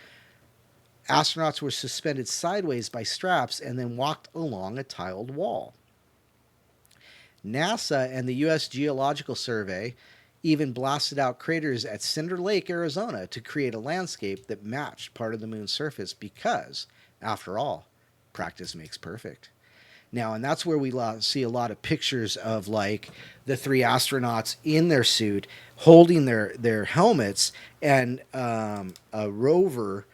astronauts were suspended sideways by straps and then walked along a tiled wall. NASA and the U.S. Geological Survey even blasted out craters at Cinder Lake, Arizona, to create a landscape that matched part of the moon's surface because, after all, practice makes perfect. Now, and that's where we see a lot of pictures of, like, the three astronauts in their suit holding their helmets and a rover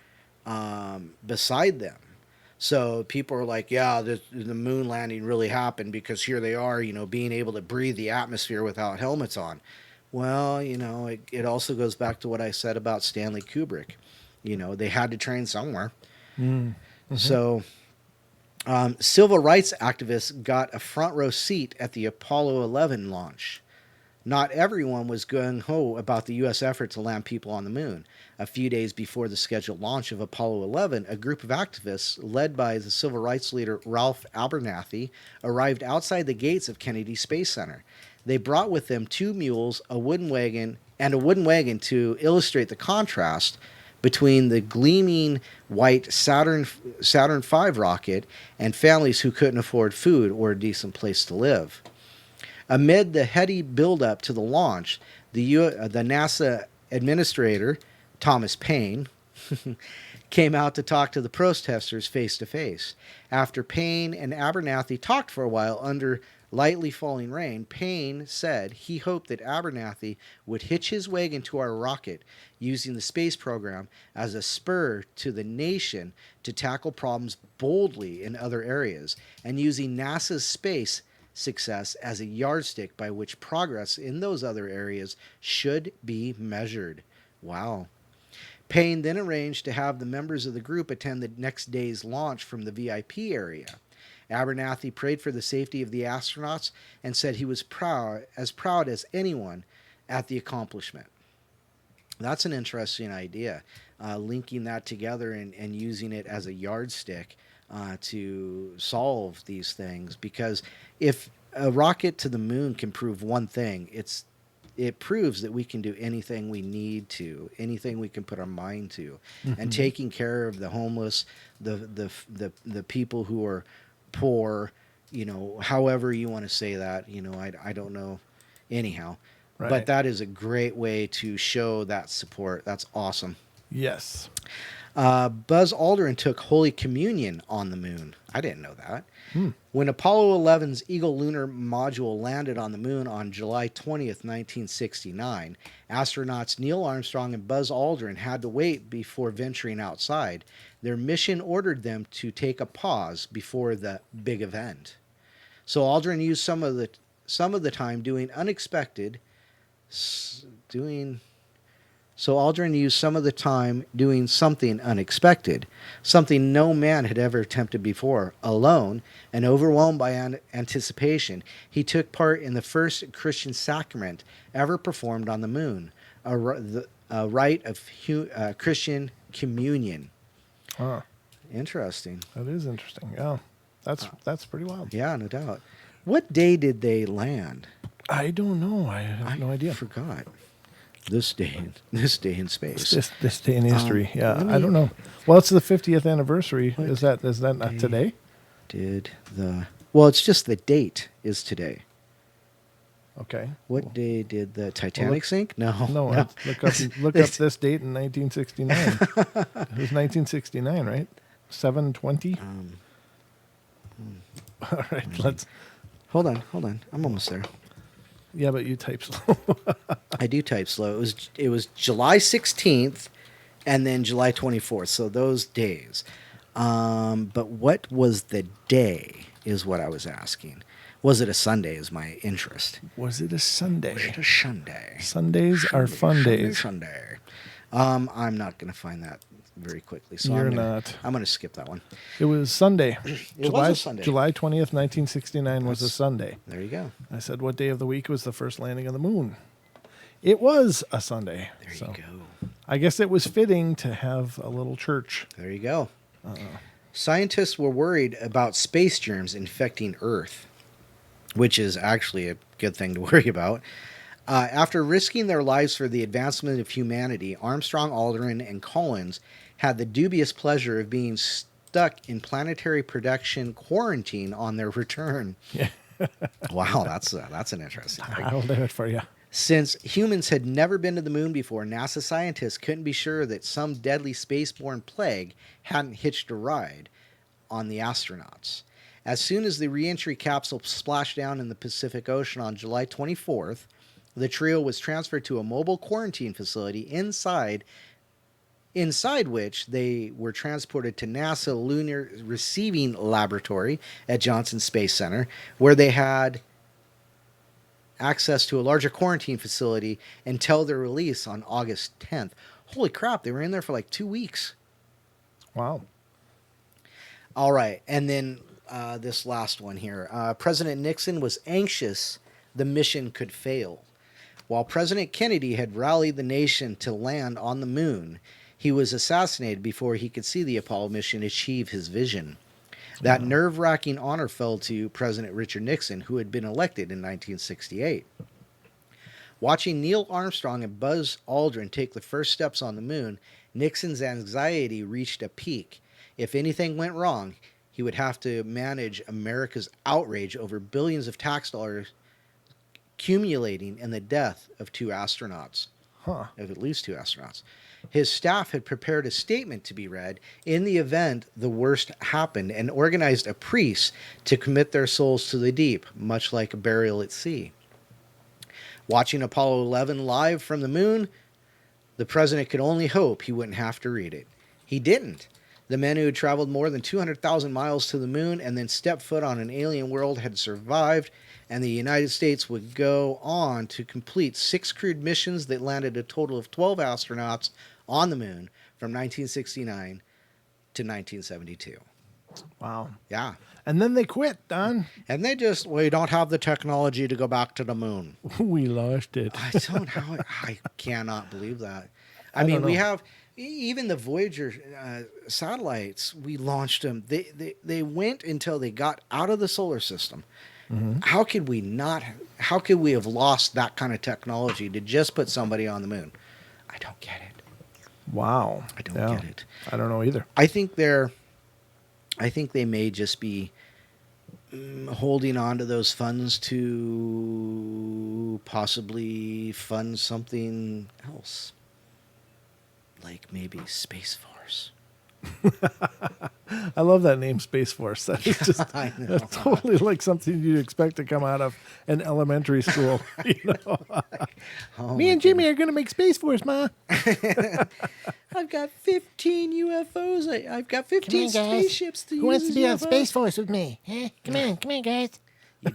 beside them. So people are like, yeah, the moon landing really happened because here they are, being able to breathe the atmosphere without helmets on. Well, it also goes back to what I said about Stanley Kubrick. They had to train somewhere. Mm-hmm. So civil rights activists got a front row seat at the Apollo 11 launch. Not everyone was gung-ho about the U.S. effort to land people on the moon. A few days before the scheduled launch of Apollo 11, a group of activists, led by the civil rights leader Ralph Abernathy, arrived outside the gates of Kennedy Space Center. They brought with them 2 mules, a wooden wagon to illustrate the contrast between the gleaming white Saturn V rocket and families who couldn't afford food or a decent place to live. Amid the heady buildup to the launch, the NASA administrator, Thomas Paine, came out to talk to the protesters face to face. After Paine and Abernathy talked for a while under lightly falling rain, Paine said he hoped that Abernathy would hitch his wagon to our rocket, using the space program as a spur to the nation to tackle problems boldly in other areas, and using NASA's space success as a yardstick by which progress in those other areas should be measured. Wow. Paine then arranged to have the members of the group attend the next day's launch from the VIP area. Abernathy prayed for the safety of the astronauts and said he was proud as anyone at the accomplishment. That's an interesting idea, linking that together and using it as a yardstick to solve these things. Because if a rocket to the moon can prove one thing, it proves that we can do anything we need to, anything we can put our mind to. Mm-hmm. And taking care of the homeless, the people who are poor, however you want to say that, I don't know anyhow. Right. But that is a great way to show that support. That's awesome. Yes. Buzz Aldrin took Holy Communion on the moon. I didn't know that. When Apollo 11's Eagle lunar module landed on the moon on July 20th, 1969, astronauts Neil Armstrong and Buzz Aldrin had to wait before venturing outside. Their mission ordered them to take a pause before the big event. So Aldrin used some of the time doing unexpected So Aldrin used some of the time doing something unexpected, something no man had ever attempted before. Alone and overwhelmed by anticipation, he took part in the first Christian sacrament ever performed on the moon, a rite of Christian communion. Huh. Interesting. That is interesting. Yeah. That's pretty wild. Yeah, no doubt. What day did they land? I don't know. I have no idea. I forgot. This day in space. This day in history. Yeah, I don't know. Well, it's the 50th anniversary. Is that not today? Well, it's just the date is today. Okay. What day did the Titanic sink? No. Look up this date in 1969. It was 1969, right? 7/20. All right, let's. Hold on. I'm almost there. Yeah, but you type slow. I do type slow. It was July 16th and then July 24th. So those days. But what was the day is what I was asking. Was it a Sunday is my interest. Was it a Sunday? Was it a Sunday? Sundays are fun days. Sunday. I'm not going to find that very quickly. So You're I'm not. I'm going to skip that one. It was Sunday. It was a Sunday. July 20th, 1969 was a Sunday. There you go. I said, what day of the week was the first landing on the moon? It was a Sunday. There you go. I guess it was fitting to have a little church. There you go. Scientists were worried about space germs infecting Earth, which is actually a good thing to worry about. After risking their lives for the advancement of humanity, Armstrong, Aldrin, and Collins had the dubious pleasure of being stuck in planetary production quarantine on their return. Yeah. Wow, that's an interesting thing. I'll do it for you. Since humans had never been to the moon before, NASA scientists couldn't be sure that some deadly spaceborne plague hadn't hitched a ride on the astronauts. As soon as the reentry capsule splashed down in the Pacific Ocean on July 24th, the trio was transferred to a mobile quarantine facility inside which they were transported to NASA Lunar Receiving Laboratory at Johnson Space Center, where they had access to a larger quarantine facility until their release on August 10th. Holy crap, they were in there for like 2 weeks. Wow. All right, and then this last one here. President Nixon was anxious the mission could fail. While President Kennedy had rallied the nation to land on the moon, he was assassinated before he could see the Apollo mission achieve his vision. That nerve-wracking honor fell to President Richard Nixon, who had been elected in 1968. Watching Neil Armstrong and Buzz Aldrin take the first steps on the moon, Nixon's anxiety reached a peak. If anything went wrong, he would have to manage America's outrage over billions of tax dollars accumulating in the death of two astronauts. Of at least two astronauts. His staff had prepared a statement to be read in the event the worst happened and organized a priest to commit their souls to the deep, much like a burial at sea. Watching Apollo 11 live from the moon, the president could only hope he wouldn't have to read it. He didn't. The men who had traveled more than 200,000 miles to the moon and then stepped foot on an alien world had survived, and the United States would go on to complete 6 crewed missions that landed a total of 12 astronauts on the moon from 1969 to 1972. Wow. Yeah. And then they quit, Don. And they just, we don't have the technology to go back to the moon. We lost it. I cannot believe that. I mean, we have, even the Voyager satellites, we launched them. They went until they got out of the solar system. Mm-hmm. How could we have lost that kind of technology to just put somebody on the moon? I don't get it. Wow. I don't get it. I don't know either. I think they may just be holding on to those funds to possibly fund something else. Like maybe Space Force. I love that name, Space Force. That is just I know. that's totally like something you'd expect to come out of an elementary school. You know? Oh, Me my and Jimmy are going to make Space Force, Ma. I've got 15 UFOs. I've got 15 spaceships to use. Who wants to as be on UFOs. Space Force with me? Huh? Come on, guys.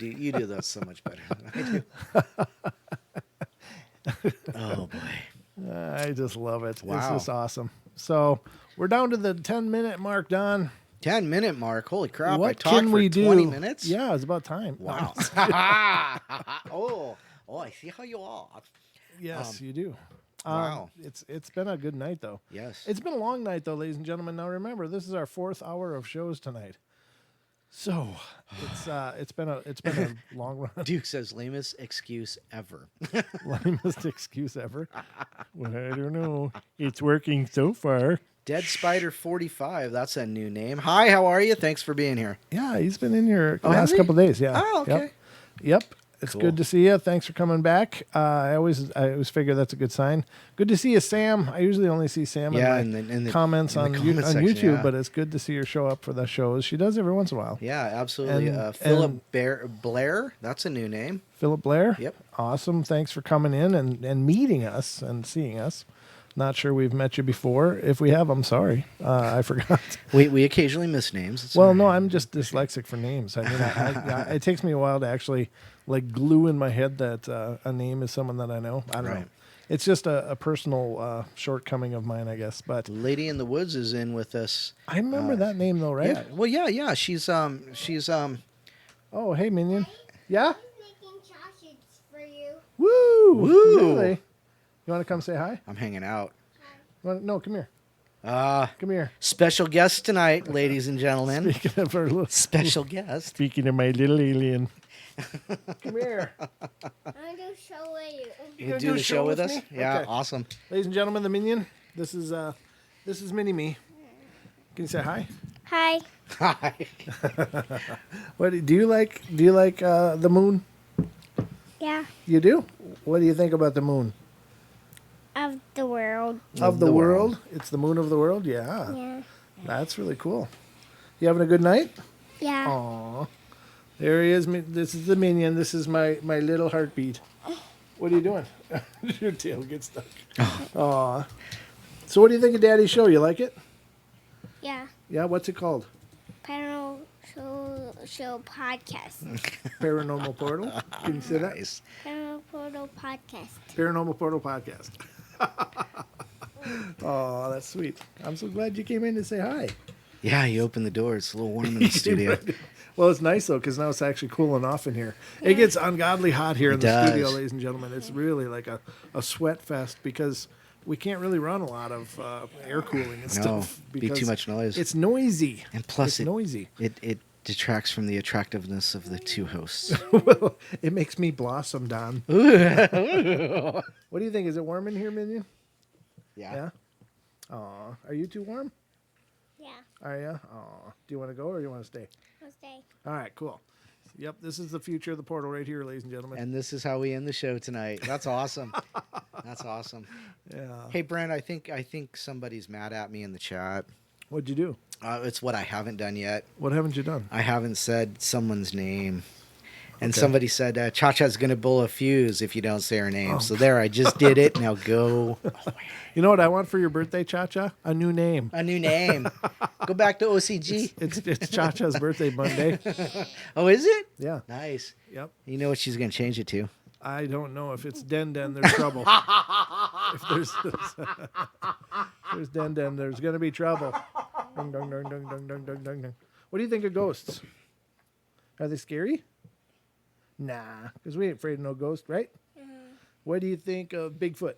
You do those so much better than I do. Oh boy. I just love it. Wow. It's just awesome. So we're down to the 10-minute mark, Don. 10-minute mark. Holy crap. I What talked can for we do? 20 minutes? Yeah, it's about time. Wow. oh, I see how you are. Yes, you do. Wow. It's been a good night, though. Yes. It's been a long night, though, ladies and gentlemen. Now, remember, this is our 4th hour of shows tonight. So it's been a long run. Duke says lamest excuse ever. Lamest excuse ever. Well, I don't know. It's working so far. Dead Spider 45. That's a new name. Hi, how are you? Thanks for being here. Yeah, he's been in here the Oh, has last he? couple of days. Yeah. Oh, okay. Yep. It's Cool. good to see you. Thanks for coming back. I always figure that's a good sign. Good to see you, Sam. I usually only see Sam Yeah, in the in comments the on comment section, YouTube, yeah. but it's good to see her show up for the shows. She does every once in a while. Yeah, absolutely. And- Philip Blair. That's a new name. Philip Blair. Yep. Awesome. Thanks for coming in and meeting us and seeing us. Not sure we've met you before. If we have, I'm sorry. I forgot. We occasionally miss names. It's Well, all no, right. I'm just dyslexic for names. I mean, it takes me a while to actually like glue in my head that a name is someone that I know. I don't know. Right. It's just a personal shortcoming of mine, I guess. But Lady in the Woods is in with us. I remember that name though, right? Yeah. Well, yeah. She's Oh, hey, Minion. Yeah. Making sausage for you. Woo! Woo! Really? You want to come say hi? I'm hanging out. No, come here. Come here. Special guest tonight, ladies and gentlemen. Speaking of our little Special guest. Speaking of my little alien. Come here. I'm going to show you. You gonna do the show with us? me? Yeah, Okay. awesome. Ladies and gentlemen, the Minion. This is Mini Me. Can you say hi? Hi. Hi. What do you like? Do you like the moon? Yeah. You do? What do you think about the moon? Of the world. Of the world? It's the moon of the world? Yeah. Yeah. That's really cool. You having a good night? Yeah. Aw. There he is. This is the Minion. This is my little heartbeat. What are you doing? Your tail gets stuck. Aw. So what do you think of Daddy's show? You like it? Yeah. Yeah, what's it called? Paranormal show podcast. Paranormal Portal? Can you say that? Nice. Paranormal Portal podcast. Paranormal Portal Podcast. Oh, that's sweet. I'm so glad you came in to say hi. Yeah, you opened the door. It's a little warm in the studio. Well, it's nice, though, because now it's actually cooling off in here. It gets ungodly hot here in It the studio, does. ladies and gentlemen. It's really like a sweat fest because we can't really run a lot of air cooling and stuff. be because too much noise. It's noisy. And plus, it's noisy. It detracts from the attractiveness of the two hosts. Well, it makes me blossom, Don. What do you think? Is it warm in here, Minion? Yeah? Aw. Are you too warm? Yeah. Are you? Aw. Do you want to go or do you want to stay? I'll stay. All right, cool. Yep, this is the future of the portal right here, ladies and gentlemen. And this is how we end the show tonight. That's awesome. That's awesome. Yeah. Hey, Brent, I think somebody's mad at me in the chat. What'd you do? It's what I haven't done yet. What haven't you done? I haven't said someone's name. And Okay. somebody said, Cha-Cha's going to blow a fuse if you don't say her name. So there, I just did it. Now go. You know what I want for your birthday, Cha-Cha? A new name. A new name. Go back to OCG. It's Cha-Cha's birthday Monday. Oh, is it? Yeah. Nice. Yep. You know what she's going to change it to? I don't know. If it's Den Den, there's trouble. If there's Den Den, there's going to be trouble. Dung, dung, dung, dung, dung, dung, dung, dung, dung. What do you think of ghosts? Are they scary? Nah, because we ain't afraid of no ghost, right? What do you think of Bigfoot?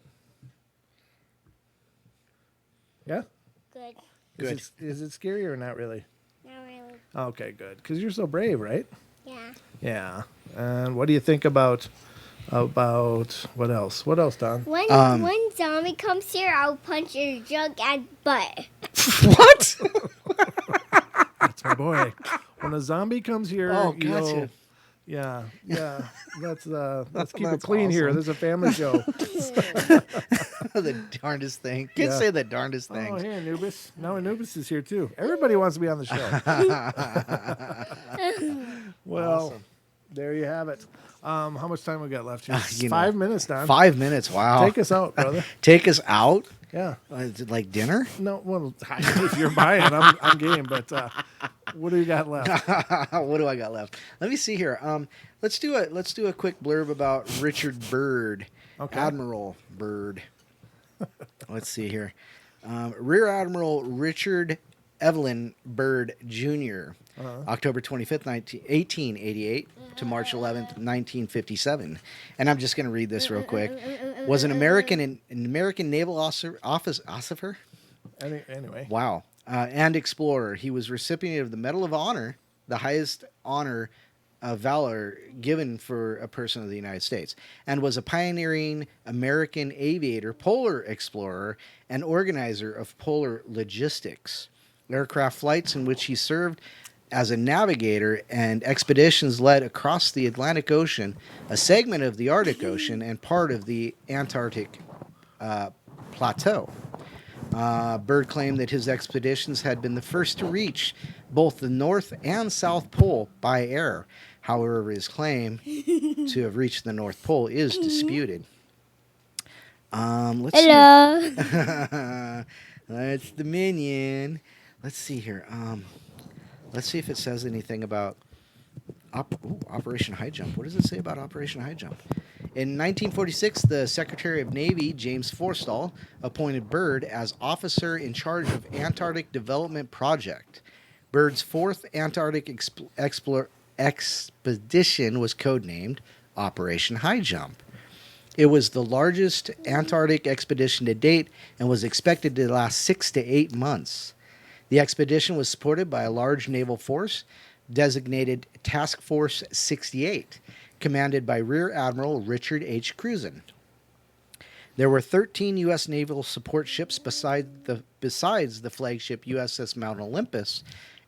Yeah? Good. Good. Is it scary or not really? Not really. Okay, good. Because you're so brave, right? Yeah. Yeah. And what do you think about what else? What else, Don? When zombie comes here, I'll punch your jug and butt. What? That's my boy. When a zombie comes here, Oh, you'll- gotcha. Yeah. Let's keep it That's clean here. awesome. This is a family show. The darndest thing. Can't say the darndest Oh, things. hey, Anubis. Now Anubis is here too. Everybody wants to be on the show. Well, Awesome. there you have it. How much time we got left here? You know, 5 minutes, Don. 5 minutes. Wow. Take us out, brother. Take us out? Yeah. Is it like dinner? No, well, if you're buying, I'm game. But what do you got left? What do I got left? Let me see here. Let's do a quick blurb about Richard Byrd, Admiral Byrd. Let's see here. Rear Admiral Richard Evelyn Byrd Jr. October 25th, 1888 to March 11th, 1957. And I'm just going to read this real quick. Was an American naval officer. Anyway. Wow. And explorer. He was recipient of the Medal of Honor, the highest honor of valor given for a person of the United States, and was a pioneering American aviator, polar explorer, and organizer of polar logistics, aircraft flights in which he served as a navigator, and expeditions led across the Atlantic Ocean, a segment of the Arctic Ocean, and part of the Antarctic plateau. Byrd claimed that his expeditions had been the first to reach both the North and South Pole by air. However, his claim to have reached the North Pole is disputed. Let's Hello. see. That's the minion. Let's see here. Let's see if it says anything about Operation High Jump. What does it say about Operation High Jump? In 1946, the Secretary of Navy, James Forstall, appointed Byrd as officer in charge of Antarctic Development Project. Byrd's fourth Antarctic expedition was codenamed Operation High Jump. It was the largest Antarctic expedition to date and was expected to last 6 to 8 months. The expedition was supported by a large naval force designated Task Force 68, commanded by Rear Admiral Richard H. Cruzen. There were 13 U.S. naval support ships besides the flagship USS Mount Olympus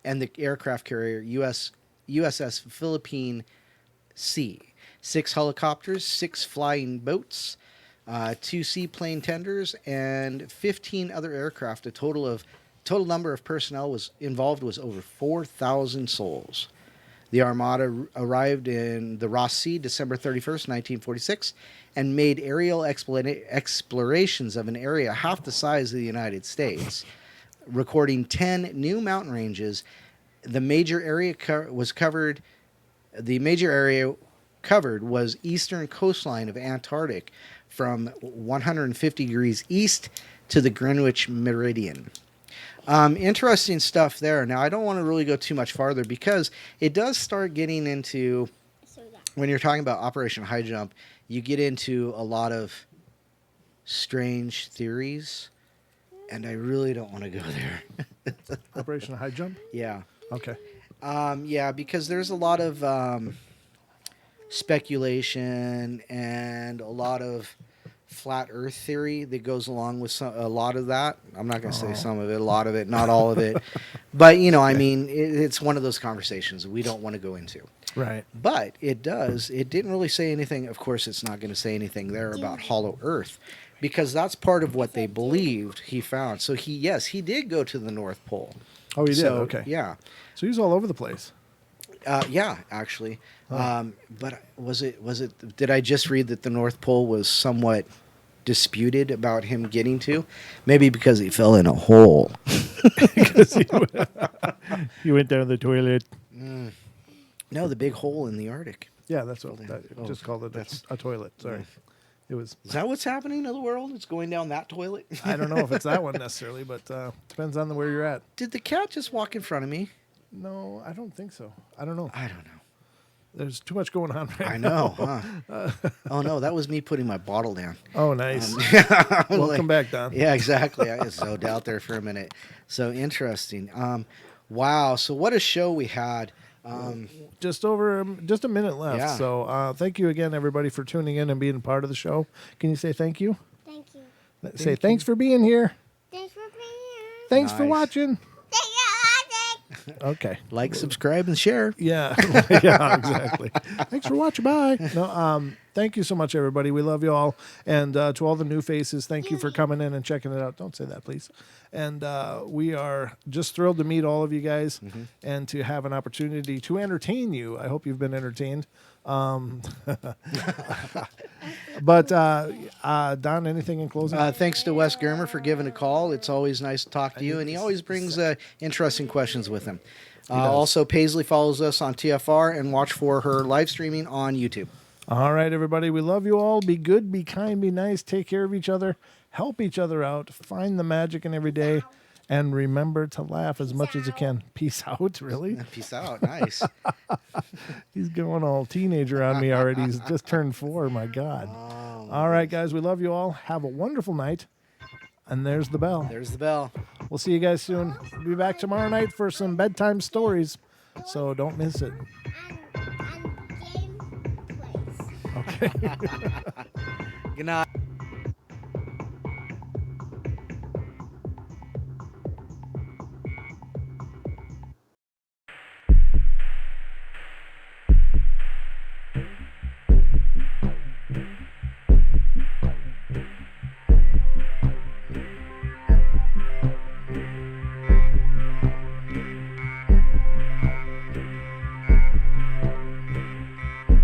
and the aircraft carrier USS Philippine Sea, 6 helicopters, 6 flying boats, 2 seaplane tenders, and 15 other aircraft. Total number of personnel was involved was over 4,000 souls. The Armada arrived in the Ross Sea December 31st, 1946, and made aerial explorations of an area half the size of the United States, recording 10 new mountain ranges. The major area covered was eastern coastline of Antarctic from 150 degrees east to the Greenwich Meridian. Interesting stuff there. Now, I don't want to really go too much farther because it does start getting into, when you're talking about Operation High Jump, you get into a lot of strange theories, and I really don't want to go there. Operation High Jump? Yeah. Okay. Yeah, because there's a lot of speculation and a lot of flat earth theory that goes along with a lot of that. I'm not going to say some of it, a lot of it, not all of it. But, I mean, it's one of those conversations we don't want to go into. Right. But it didn't really say anything. Of course, it's not going to say anything there about hollow earth because that's part of what they believed he found. So he did go to the North Pole. Oh, he did? Okay. Yeah. So he's all over the place. Yeah, actually. But did I just read that the North Pole was somewhat disputed about him getting to? Maybe because he fell in a hole. Because he went down the toilet. No, the big hole in the Arctic. Yeah, that's what just called it a toilet. Sorry. It was. Is that what's happening in the world? It's going down that toilet? I don't know if it's that one necessarily, but depends on where you're at. Did the cat just walk in front of me? No, I don't think so. I don't know. know. There's too much going on right I now. know, huh? Oh, no, that was me putting my bottle down. Oh, nice. Welcome back, Don. Yeah, exactly. I was zoned out there for a minute. So interesting. Wow. So what a show we had. Just a minute left. Yeah. So thank you again, everybody, for tuning in and being a part of the show. Can you say thank you? Thank you. Say thanks for being here. Thanks for being here. Thanks for watching. Thank you for watching. Okay. Like, subscribe, and share. Yeah. Yeah, exactly. Thanks for watching. Bye. No, thank you so much, everybody. We love you all. And to all the new faces, thank you for coming in and checking it out. Don't say that, please. And we are just thrilled to meet all of you guys and to have an opportunity to entertain you. I hope you've been entertained. But Don, anything in closing? Thanks to Wes Germer for giving a call. It's always nice to talk to you, and he always brings interesting questions with him. Also, Paisley follows us on TFR, and watch for her live streaming on YouTube. All right, everybody. We love you all. Be good, be kind, be nice. Take care of each other. Help each other out. Find the magic in every day. And remember to laugh as much as you can. Peace out, really? Peace out. Nice. He's going all teenager on me already. He's just turned 4. My God. All right, guys. We love you all. Have a wonderful night. And there's the bell. There's the bell. We'll see you guys soon. We'll be back tomorrow night for some bedtime stories. So don't miss it. Okay. Good night.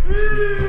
Woo!